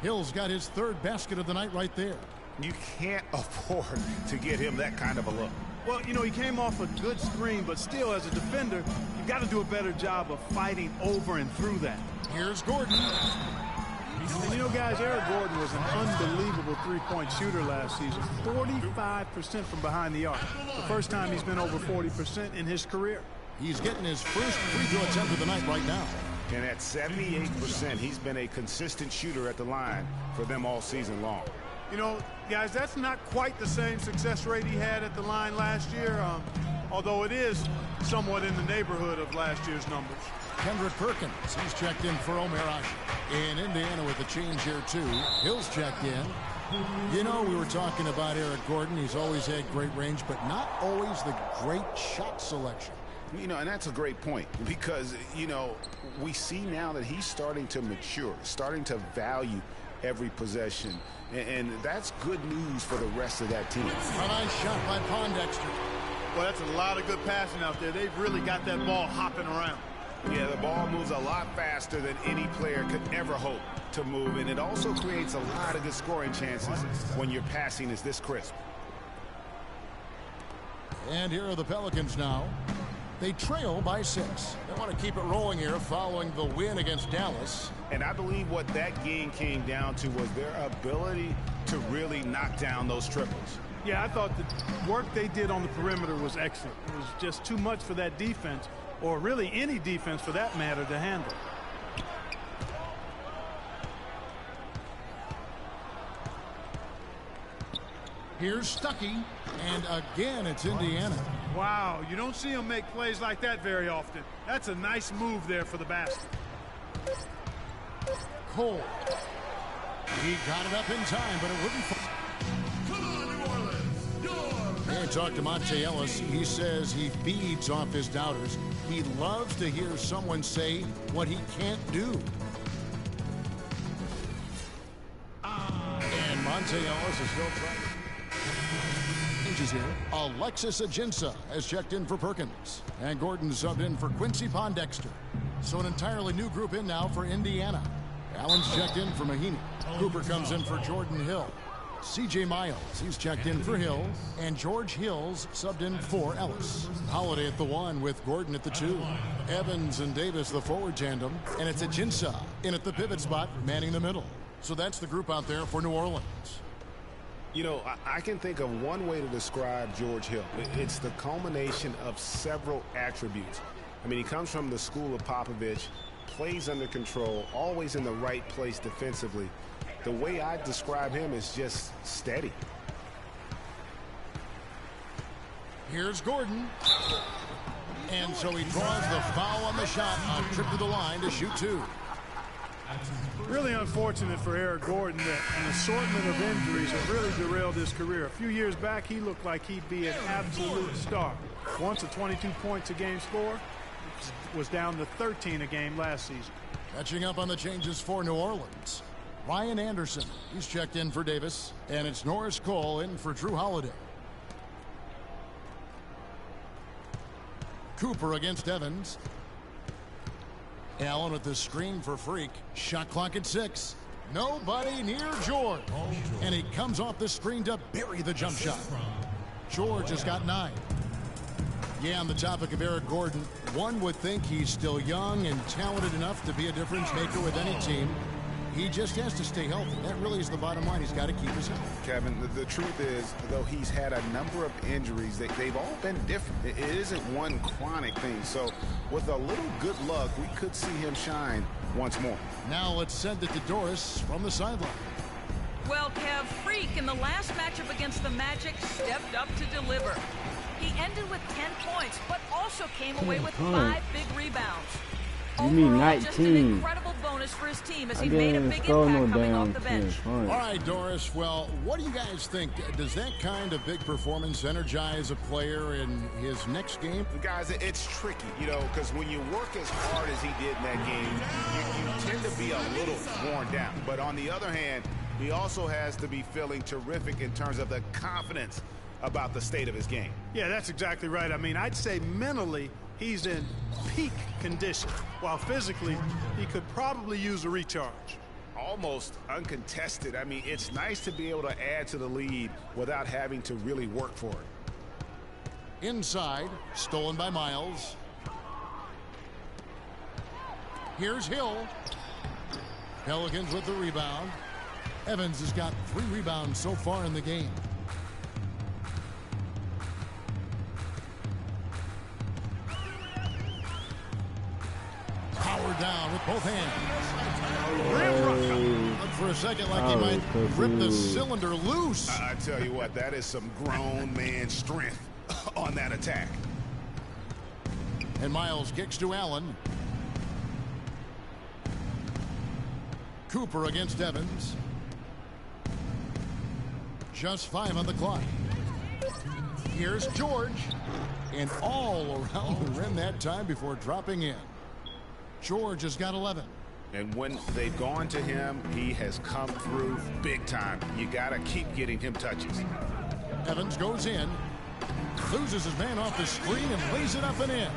Hill's got his 3rd basket of the night right there. You can't afford to get him that kind of a look. Well, you know, he came off a good screen, but still, as a defender, you've got to do a better job of fighting over and through that. Here's Gordon. And you know, guys, Eric Gordon was an unbelievable three-point shooter last season. 45% from behind the arc. The first time he's been over 40% in his career. He's getting his first free throw attempt of the night right now. And at 78%, he's been a consistent shooter at the line for them all season long. You know, guys, that's not quite the same success rate he had at the line last year, although it is somewhat in the neighborhood of last year's numbers. Kendrick Perkins, he's checked in for Omer Ashe. In Indiana with a change here, too. Hill's checked in. You know, we were talking about Eric Gordon. He's always had great range, but not always the great shot selection. You know, and that's a great point because, you know, we see now that he's starting to mature, starting to value every possession. And that's good news for the rest of that team. A nice shot by Pondexter. Well, that's a lot of good passing out there. They've really got that ball hopping around. Yeah, the ball moves a lot faster than any player could ever hope to move, and it also creates a lot of good scoring chances when your passing is this crisp. And here are the Pelicans now. They trail by 6. They want to keep it rolling here following the win against Dallas. And I believe what that game came down to was their ability to really knock down those triples. Yeah, I thought the work they did on the perimeter was excellent. It was just too much for that defense, or really any defense for that matter, to handle. Here's Stuckey, and again it's Indiana. Wow, you don't see him make plays like that very often. That's a nice move there for the basket. Cole. He got it up in time, but it wouldn't fall. Come on, New Orleans, Hey, talk to Monte Ellis. He says he feeds off his doubters. He loves to hear someone say what he can't do. And Monte Ellis is still trying. Changes here. Alexis Ajinça has checked in for Perkins. And Gordon subbed in for Quincy Pondexter. So an entirely new group in now for Indiana. Allen's checked in for Mahinmi. Cooper comes in for Jordan Hill. C.J. Miles, he's checked in for Hill. And George Hill's subbed in for Ellis. Holiday at the 1 with Gordon at the 2. Evans and Davis the forward tandem. And it's Ajinça in at the pivot spot, manning the middle. So that's the group out there for New Orleans. You know, I can think of one way to describe George Hill. It's the culmination of several attributes. I mean, he comes from the school of Popovich, plays under control, always in the right place defensively. The way I describe him is just steady. Here's Gordon. And so he draws the foul on the shot. A trip to the line to shoot 2. Really unfortunate for Eric Gordon that an assortment of injuries have really derailed his career. A few years back, he looked like he'd be an absolute star. Once a 22 points a game score, was down to 13 a game last season. Catching up on the changes for New Orleans. Ryan Anderson, he's checked in for Davis. And it's Norris Cole in for Drew Holiday. Cooper against Evans. Allen with the screen for Freak. Shot clock at 6. Nobody near George. And he comes off the screen to bury the jump shot. George has got 9. Yeah, on the topic of Eric Gordon, one would think he's still young and talented enough to be a difference maker with any team. He just has to stay healthy. That really is the bottom line. He's got to keep his health. Kevin, the truth is, though he's had a number of injuries, they've all been different. It isn't one chronic thing. So with a little good luck, we could see him shine once more. Now let's send it to Doris from the sideline. Well, Kev, Freak in the last matchup against the Magic stepped up to deliver. He ended with 10 points, but also came away with 5 big rebounds. You mean 19? Just an incredible bonus for his team as he made a big impact coming off the bench. All right, Doris. Well, what do you guys think? Does that kind of big performance energize a player in his next game? Guys, it's tricky, you know, because when you work as hard as he did in that game, you tend to be a little worn down. But on the other hand, he also has to be feeling terrific in terms of the confidence about the state of his game. Yeah, that's exactly right. I mean, I'd say mentally he's in peak condition, while physically he could probably use a recharge. Almost uncontested. I mean, it's nice to be able to add to the lead without having to really work for it. Inside, stolen by Miles. Here's Hill. Pelicans with the rebound. Evans has got 3 rebounds so far in the game. Power down with both hands. Looked for a second like he might rip the cylinder loose. I tell you what, that is some grown man strength on that attack. And Miles kicks to Allen. Cooper against Evans. Just 5 on the clock. Here's George. And all around the rim that time before dropping in. George has got 11. And when they've gone to him, he has come through big time. You got to keep getting him touches. Evans goes in, loses his man off the screen, and lays it up and in.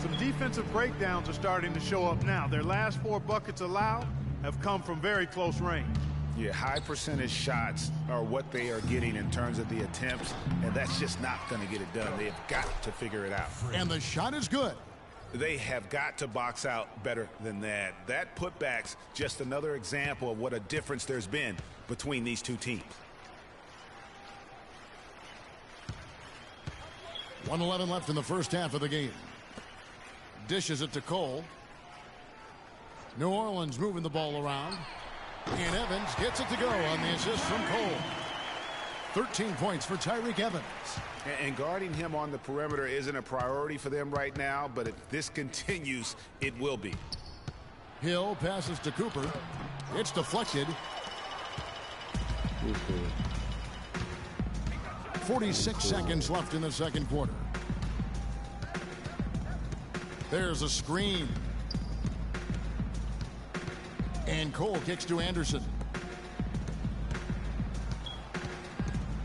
Some defensive breakdowns are starting to show up now. Their last 4 buckets allowed have come from very close range. Yeah, high percentage shots are what they are getting in terms of the attempts, and that's just not going to get it done. They have got to figure it out. And the shot is good. They have got to box out better than that. That putback's just another example of what a difference there's been between these two teams. 1:11 left in the first half of the game. Dishes it to Cole. New Orleans moving the ball around. And Evans gets it to go on the assist from Cole. 13 points for Tyreke Evans. And guarding him on the perimeter isn't a priority for them right now, but if this continues, it will be. Hill passes to Cooper. It's deflected. 46 seconds left in the second quarter. There's a screen. And Cole kicks to Anderson.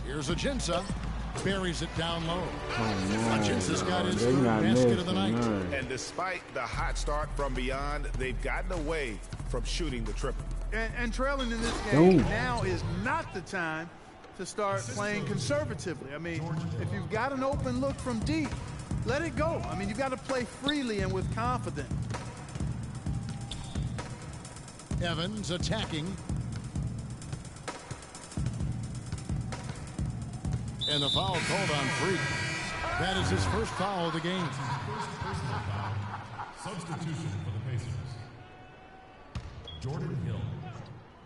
Here's Ajinça. Buries it down low. Ajinça's got his third basket of the night. And despite the hot start from beyond, they've gotten away from shooting the triple. And trailing in this game now is not the time to start playing conservatively. I mean, if you've got an open look from deep, let it go. I mean, you've got to play freely and with confidence. Evans attacking. And the foul called on Freak. That is his first foul of the game. Substitution for the Pacers. Jordan Hill,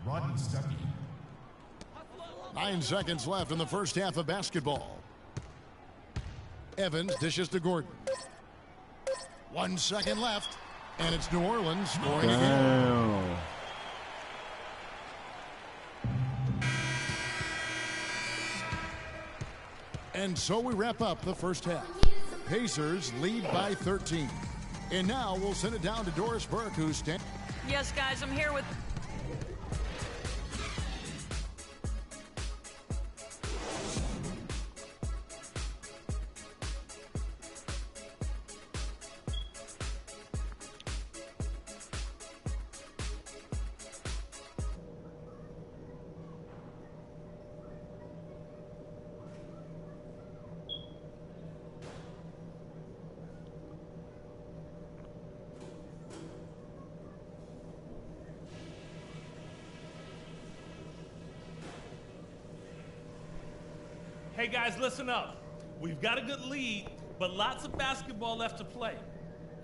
Rodney Stuckey. 9 seconds left in the first half of basketball. Evans dishes to Gordon. 1 second left, and it's New Orleans scoring again. And so we wrap up the first half. Pacers lead by 13. And now we'll send it down to Doris Burke, who's standing. Yes, guys, I'm here with Hey guys, listen up. We've got a good lead, but lots of basketball left to play.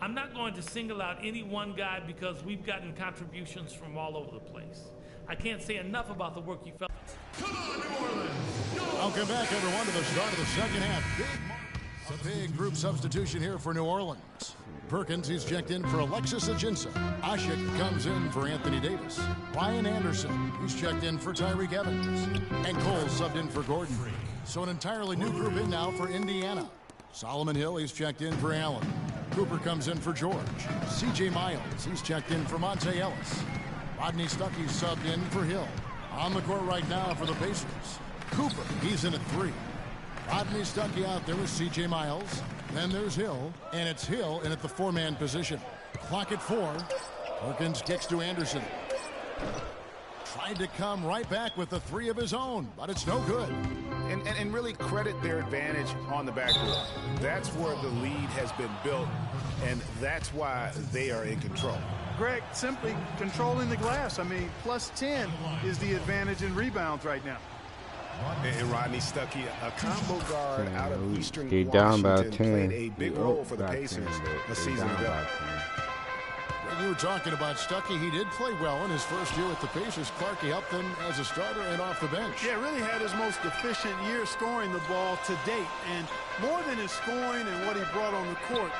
I'm not going to single out any one guy because we've gotten contributions from all over the place. I can't say enough about the work you fellas. Come on, New Orleans! Welcome back, everyone, to the start of the second half. A big group substitution here for New Orleans. Perkins, he's checked in for Alexis Ajinça. Ashik comes in for Anthony Davis. Ryan Anderson, he's checked in for Tyreek Evans. And Cole subbed in for Gordon. So an entirely new group in now for Indiana. Solomon Hill, he's checked in for Allen. Cooper comes in for George. C.J. Miles, he's checked in for Monte Ellis. Rodney Stuckey subbed in for Hill. On the court right now for the Pacers. Cooper, he's in at 3. Rodney Stuckey out there with C.J. Miles. Then there's Hill, and it's Hill in at the 4-man position. Clock at 4. Perkins kicks to Anderson. Tried to come right back with the 3 of his own, but it's no good. And really credit their advantage on the backcourt. That's where the lead has been built, and that's why they are in control. Greg, simply controlling the glass. I mean, plus 10 is the advantage in rebounds right now. And Rodney Stuckey, a combo guard out of Eastern they down by Washington, 10. played a big role for the Pacers a season ago. When you were talking about Stuckey, he did play well in his first year with the Pacers. Clark, he helped them as a starter and off the bench. Yeah, really had his most efficient year scoring the ball to date. And more than his scoring and what he brought on the court,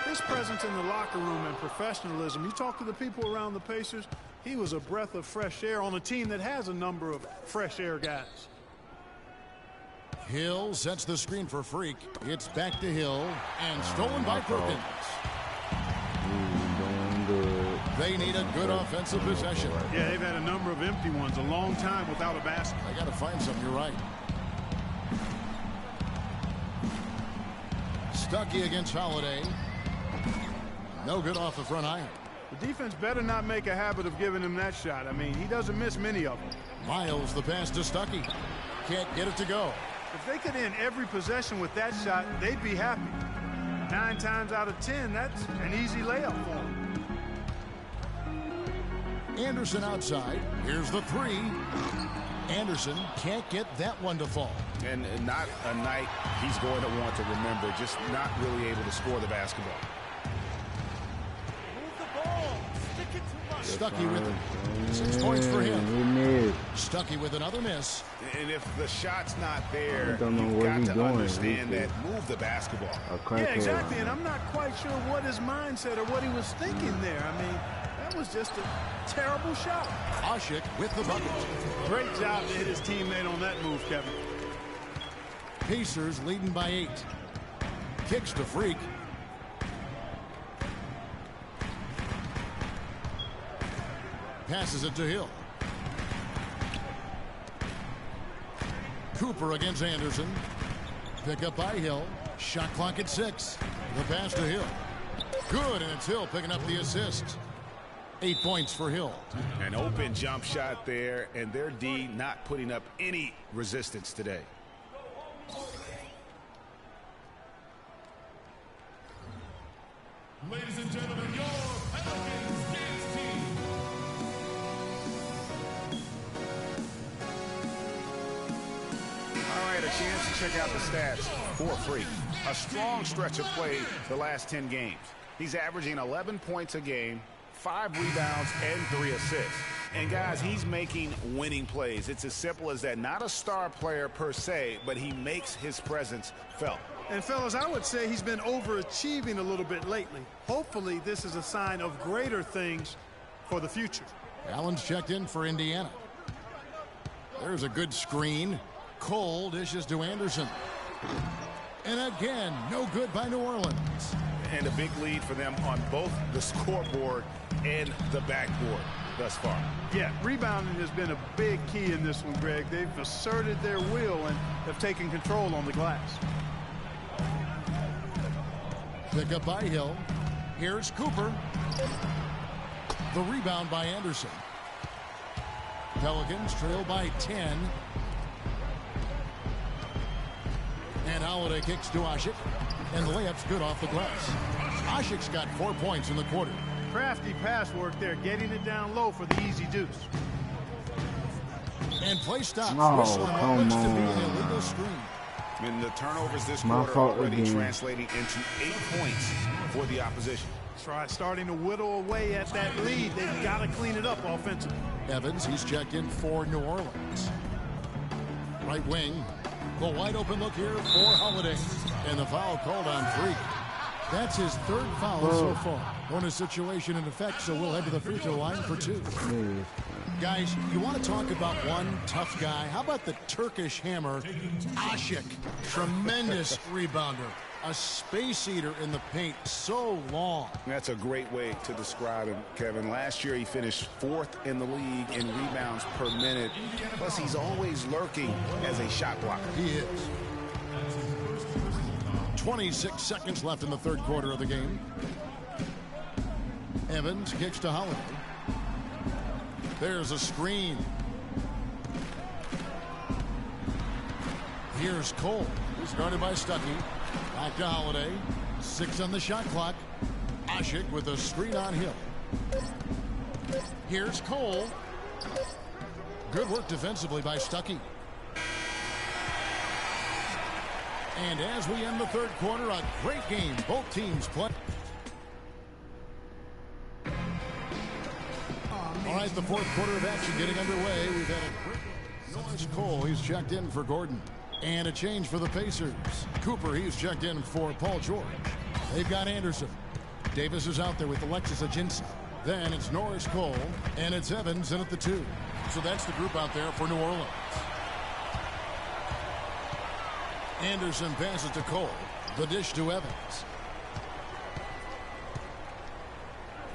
his presence in the locker room and professionalism. You talk to the people around the Pacers, he was a breath of fresh air on a team that has a number of fresh air guys. Hill sets the screen for Freak. It's back to Hill and stolen by Perkins. They need a good offensive possession. Yeah, they've had a number of empty ones, a long time without a basket. I got to find some, you're right. Stuckey against Holiday. No good off the front iron. The defense better not make a habit of giving him that shot. I mean, he doesn't miss many of them. Miles, the pass to Stuckey. Can't get it to go. If they could end every possession with that shot, they'd be happy. 9 times out of 10, that's an easy layup for them. Anderson outside. Here's the 3. Anderson can't get that one to fall. And not a night he's going to want to remember, just not really able to score the basketball. Move the ball. Stick it to Russ. Stuckey with it. 6 points for him. Stuckey with another miss. And if the shot's not there, don't know you've where got he's to going. understand that. Move the basketball. Yeah, exactly. And I'm not quite sure what his mindset or what he was thinking there. I mean, that was just a terrible shot. Ashik with the bucket. Great job to hit his teammate on that move, Kevin. Pacers leading by 8. Kicks to Freak. Passes it to Hill. Cooper against Anderson. Pick up by Hill. Shot clock at 6. The pass to Hill. Good, and it's Hill picking up the assist. 8 points for Hill. An open jump shot there, and their D not putting up any resistance today. Ladies and gentlemen, your Pelicans dance team. All right, a chance to check out the stats for Freak. A strong stretch of play the last 10 games. He's averaging 11 points a game, 5 rebounds, and 3 assists. And guys, he's making winning plays. It's as simple as that. Not a star player per se, but he makes his presence felt. And fellas, I would say he's been overachieving a little bit lately. Hopefully this is a sign of greater things for the future. Allen's checked in for Indiana. There's a good screen. Cole dishes to Anderson. And again, no good by New Orleans. And a big lead for them on both the scoreboard and the backboard thus far. Yeah, rebounding has been a big key in this one, Greg. They've asserted their will and have taken control on the glass. Pick up by Hill. Here's Cooper. The rebound by Anderson. Pelicans trail by 10. And Holiday kicks to Ashik. And the layup's good off the glass. Ashik's got 4 points in the quarter. Crafty pass work there, getting it down low for the easy deuce. And play stops. Oh, Whistling what come looks to be on. an illegal screen. I mean, the turnovers this My quarter fault already again. translating into 8 points for the opposition. Try starting to whittle away at that lead. They've got to clean it up offensively. Evans, he's checked in for New Orleans. Right wing, the wide open look here for Holiday. And the foul called on Freak. That's his 3rd foul so far. On a situation in effect, so we'll head to the free throw line for 2. Guys, you want to talk about one tough guy? How about the Turkish hammer, Ashik? Tremendous rebounder. A space eater in the paint, so long. That's a great way to describe him, Kevin. Last year he finished 4th in the league in rebounds per minute. Plus he's always lurking as a shot blocker. He is. 26 seconds left in the 3rd quarter of the game. Evans kicks to Holiday. There's a screen. Here's Cole. He's guarded by Stuckey. Back to Holiday. 6 on the shot clock. Ashik with a screen on Hill. Here's Cole. Good work defensively by Stuckey. And as we end the 3rd quarter, a great game. Both teams play. All right, the 4th quarter of action getting underway. We've had a great Norris Cole. He's checked in for Gordon. And a change for the Pacers. Cooper, he's checked in for Paul George. They've got Anderson. Davis is out there with Alexis Ajinça. Then it's Norris Cole, and it's Evans in at the 2. So that's the group out there for New Orleans. Anderson passes to Cole. The dish to Evans.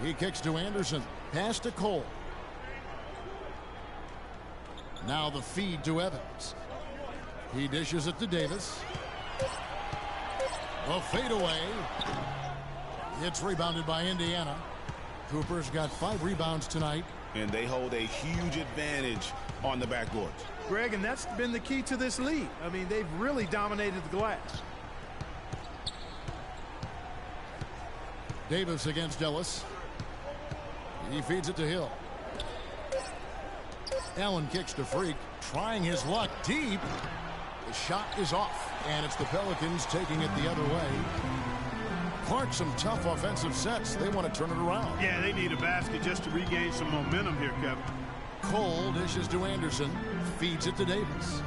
He kicks to Anderson. Pass to Cole. Now the feed to Evans. He dishes it to Davis. A fadeaway. It's rebounded by Indiana. Cooper's got 5 rebounds tonight. And they hold a huge advantage on the backboards. Greg, and that's been the key to this lead. I mean, they've really dominated the glass. Davis against Ellis. He feeds it to Hill. Allen kicks to Freak, trying his luck deep. The shot is off, and it's the Pelicans taking it the other way. Clark, some tough offensive sets. They want to turn it around. Yeah, they need a basket just to regain some momentum here, Kevin. Cole dishes to Anderson, feeds it to Davis.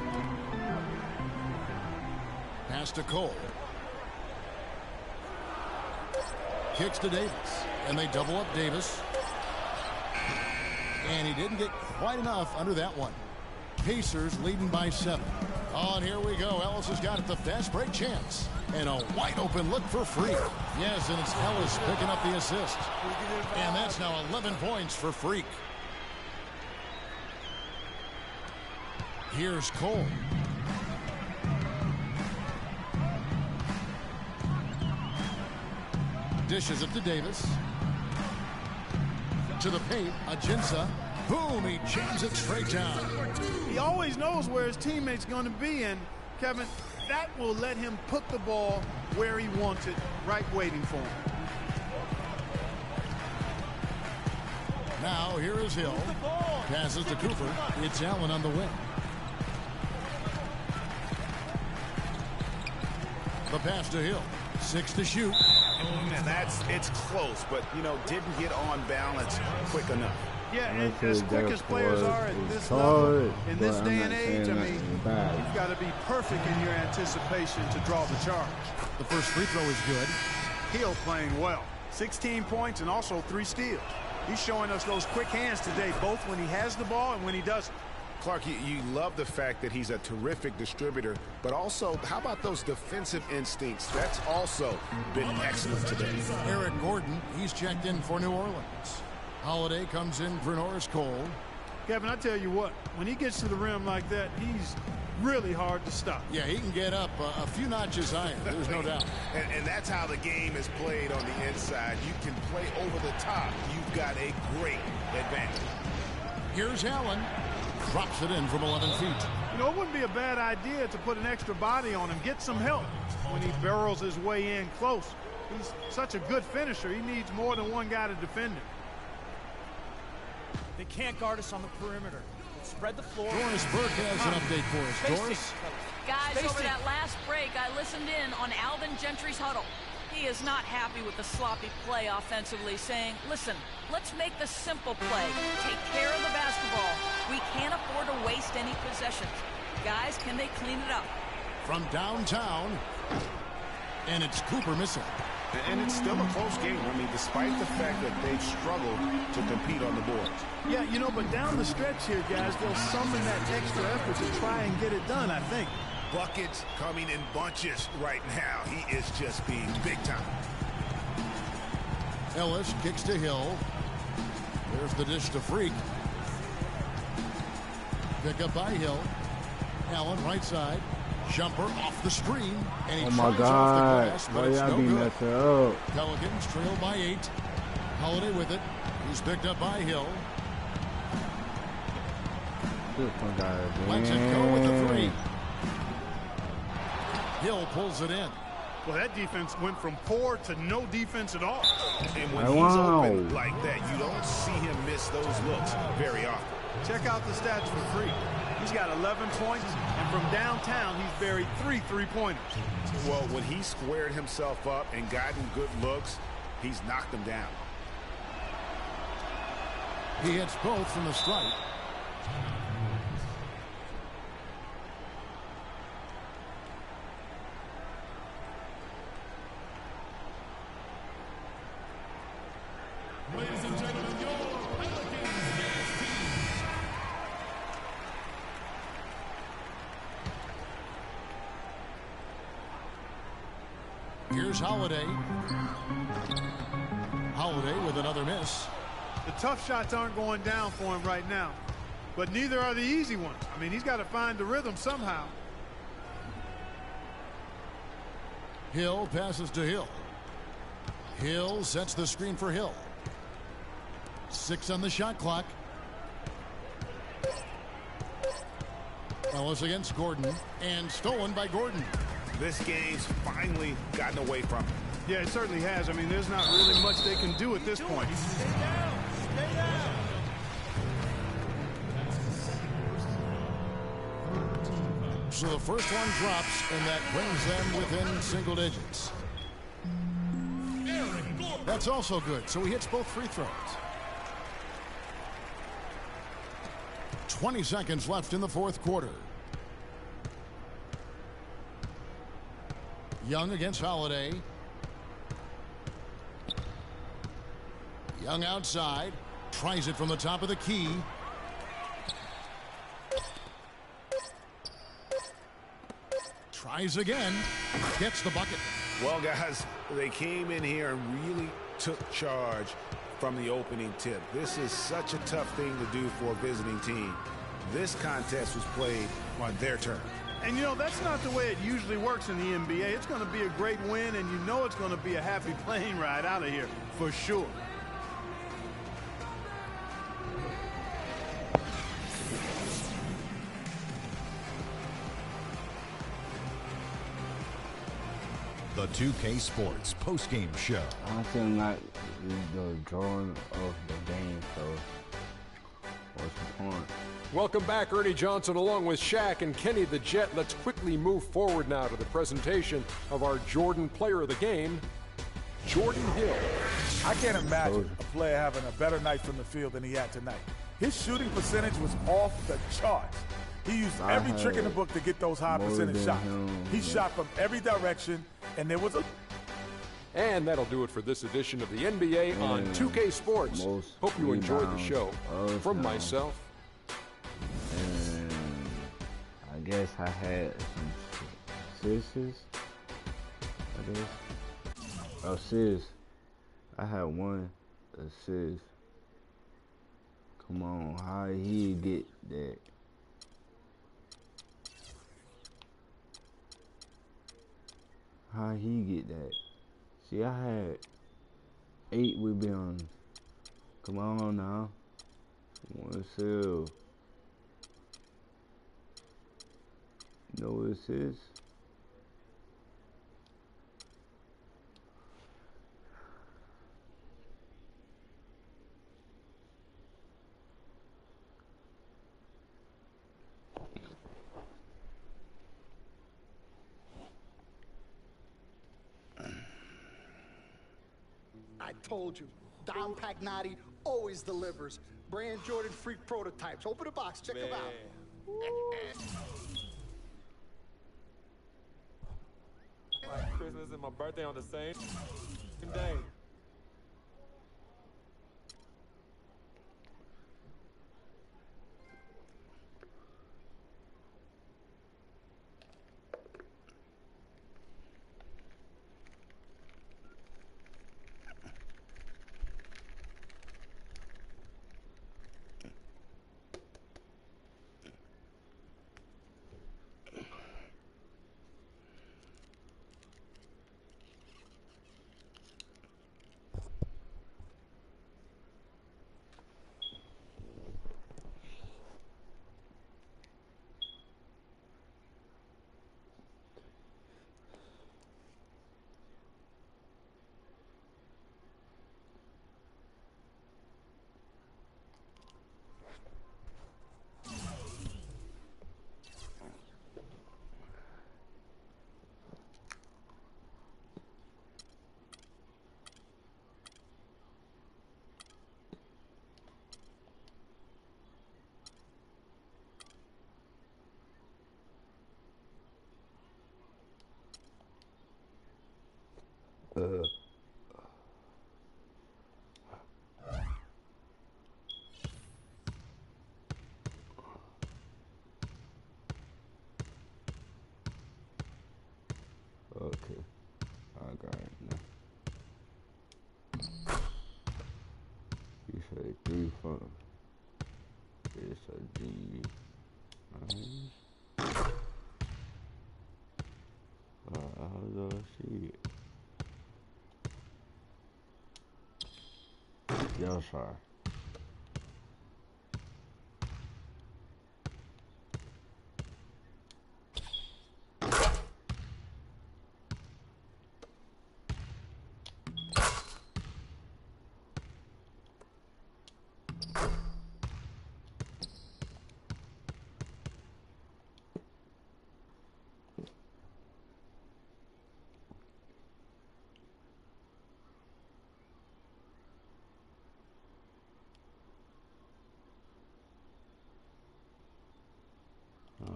Pass to Cole. Kicks to Davis, and they double up Davis. And he didn't get quite enough under that one. Pacers leading by 7. Oh, and here we go. Ellis has got it, the fast break chance. And a wide open look for Freak. Yes, and it's Ellis picking up the assist. And that's now 11 points for Freak. Here's Cole. Dishes it to Davis. To the paint, Ajinça. Boom, he jams it straight down. He always knows where his teammate's going to be, and Kevin, that will let him put the ball where he wants it, right waiting for him. Now here is Hill. Passes to Cooper. It's Allen on the wing. The pass to Hill. 6 to shoot. And it's close, but, you know, didn't get on balance quick enough. Yeah, and as quick as players are at this level, in this day and age, I mean, you've got to be perfect in your anticipation to draw the charge. The first free throw is good. Hill playing well. 16 points and also 3 steals. He's showing us those quick hands today, both when he has the ball and when he doesn't. Clark, you love the fact that he's a terrific distributor, but also, how about those defensive instincts? That's also been excellent today. Eric Gordon, he's checked in for New Orleans. Holiday comes in for Norris Cole. Kevin, I tell you what, when he gets to the rim like that, he's really hard to stop. Yeah, he can get up a few notches higher, there's no doubt. And that's how the game is played on the inside. You can play over the top. You've got a great advantage. Here's Allen. Drops it in from 11 feet. You know, it wouldn't be a bad idea to put an extra body on him, get some help when he barrels his way in close. He's such a good finisher. He needs more than one guy to defend him. They can't guard us on the perimeter. Spread the floor. Doris Burke has an update for us. Doris? Guys, over that last break, I listened in on Alvin Gentry's huddle. He is not happy with the sloppy play offensively, saying, listen, let's make the simple play. Take care of the basketball. We can't afford to waste any possessions. Guys, can they clean it up? From downtown, and it's Cooper missing. And it's still a close game. I mean, despite the fact that they've struggled to compete on the boards. Yeah, you know, but down the stretch here, guys, they'll summon that extra effort to try and get it done, I think. Buckets coming in bunches right now. He is just being big time. Ellis kicks to Hill. There's the dish to Freak. Pick up by Hill. Allen right side. Jumper off the screen. And he oh my tries off the God. glass, but Why it's y'all no be good. messing up? Pelicans trail by 8. Holiday with it. He's picked up by Hill. Lets it go with the 3. Hill pulls it in. Well, that defense went from poor to no defense at all. And when he's open like that, you don't see him miss those looks very often. Check out the stats for Freak. He's got 11 points, and from downtown, he's buried 3 3-pointers. Well, when he squared himself up and gotten good looks, he's knocked them down. He hits both from the stripe. Ladies and gentlemen, your Pelicans team. Here's Holiday. Holiday with another miss. The tough shots aren't going down for him right now, but neither are the easy ones. I mean, he's got to find the rhythm somehow. Hill passes to Hill. Hill sets the screen for Hill. 6 on the shot clock. Ellis against Gordon, and stolen by Gordon. This game's finally gotten away from him. Yeah, it certainly has. I mean, there's not really much they can do at this point. Stay down. Stay down. So the first one drops, and that brings them within single digits. That's also good. So he hits both free throws. 20 seconds left in the fourth quarter. Young against Holiday. Young outside. Tries it from the top of the key. Tries again. Gets the bucket. Well, guys, they came in here and really took charge from the opening tip. This is such a tough thing to do for a visiting team. This contest was played on their turn. And, you know, that's not the way it usually works in the NBA. It's going to be a great win, and you know it's going to be a happy plane ride out of here, for sure. The 2K Sports postgame show. I feel like the drawing of the game, so what's the point? Welcome back, Ernie Johnson, along with Shaq and Kenny the Jet. Let's quickly move forward now to the presentation of our Jordan Player of the Game, Jordan Hill. I can't imagine a player having a better night from the field than he had tonight. His shooting percentage was off the charts. He used every trick in the book to get those high percentage shots. He shot from every direction, and there was a... And that'll do it for this edition of the NBA on 2K Sports. Hope you enjoyed the show. From myself. And I guess I had some assists. Assists. I had 1 assist. Come on, how did he get that? How he get that? See, I had 8 rebounds. Come on now. 1 assist. No assist. Told you. Dom Pagnotti always delivers. Brand Jordan Freak prototypes. Open the box. Check them out. Like Christmas and my birthday on the same day. Okay, I got it now. You say 3 5. It's a G. How do I see it? Yes, sir.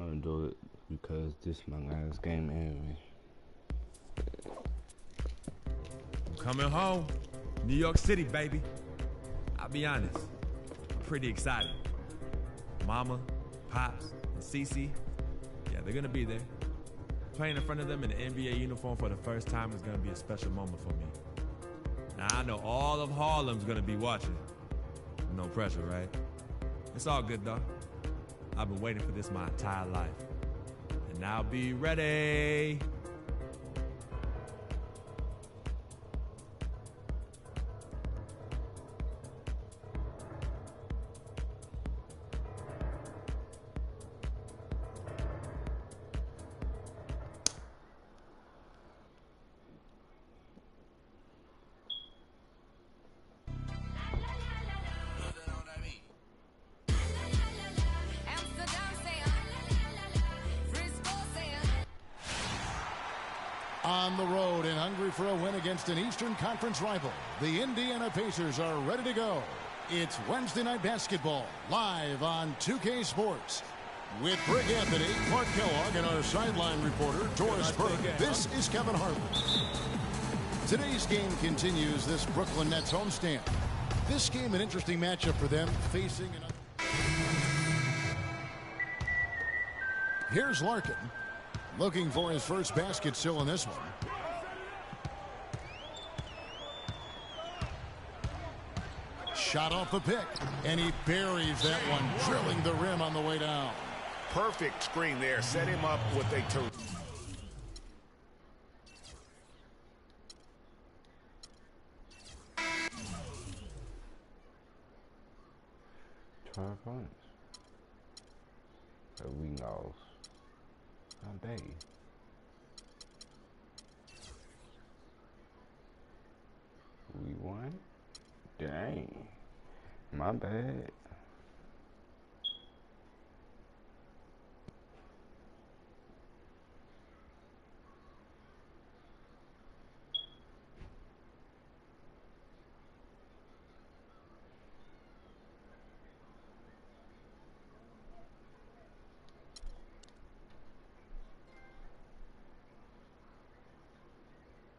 I'll do it because this my last game anyway. I'm coming home. New York City, baby. I'll be honest, I'm pretty excited. Mama, Pops, and Cece, yeah, they're gonna be there. Playing in front of them in the NBA uniform for the first time is gonna be a special moment for me. Now I know all of Harlem's gonna be watching. No pressure, right? It's all good though. I've been waiting for this my entire life. And I'll be ready. On the road and hungry for a win against an Eastern Conference rival, the Indiana Pacers are ready to go. It's Wednesday Night Basketball, live on 2K Sports. With Greg Anthony, Clark Kellogg, and our sideline reporter, Doris Burke, this is Kevin Harlan. Today's game continues this Brooklyn Nets homestand. This game, an interesting matchup for them, facing an... Here's Larkin. Looking for his first basket still in this one. Shot off the pick, and he buries that one, drilling the rim on the way down. Perfect screen there. Set him up with a two. Points. So we lost. Not bad. We won? Dang. My bad.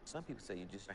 Some people say you just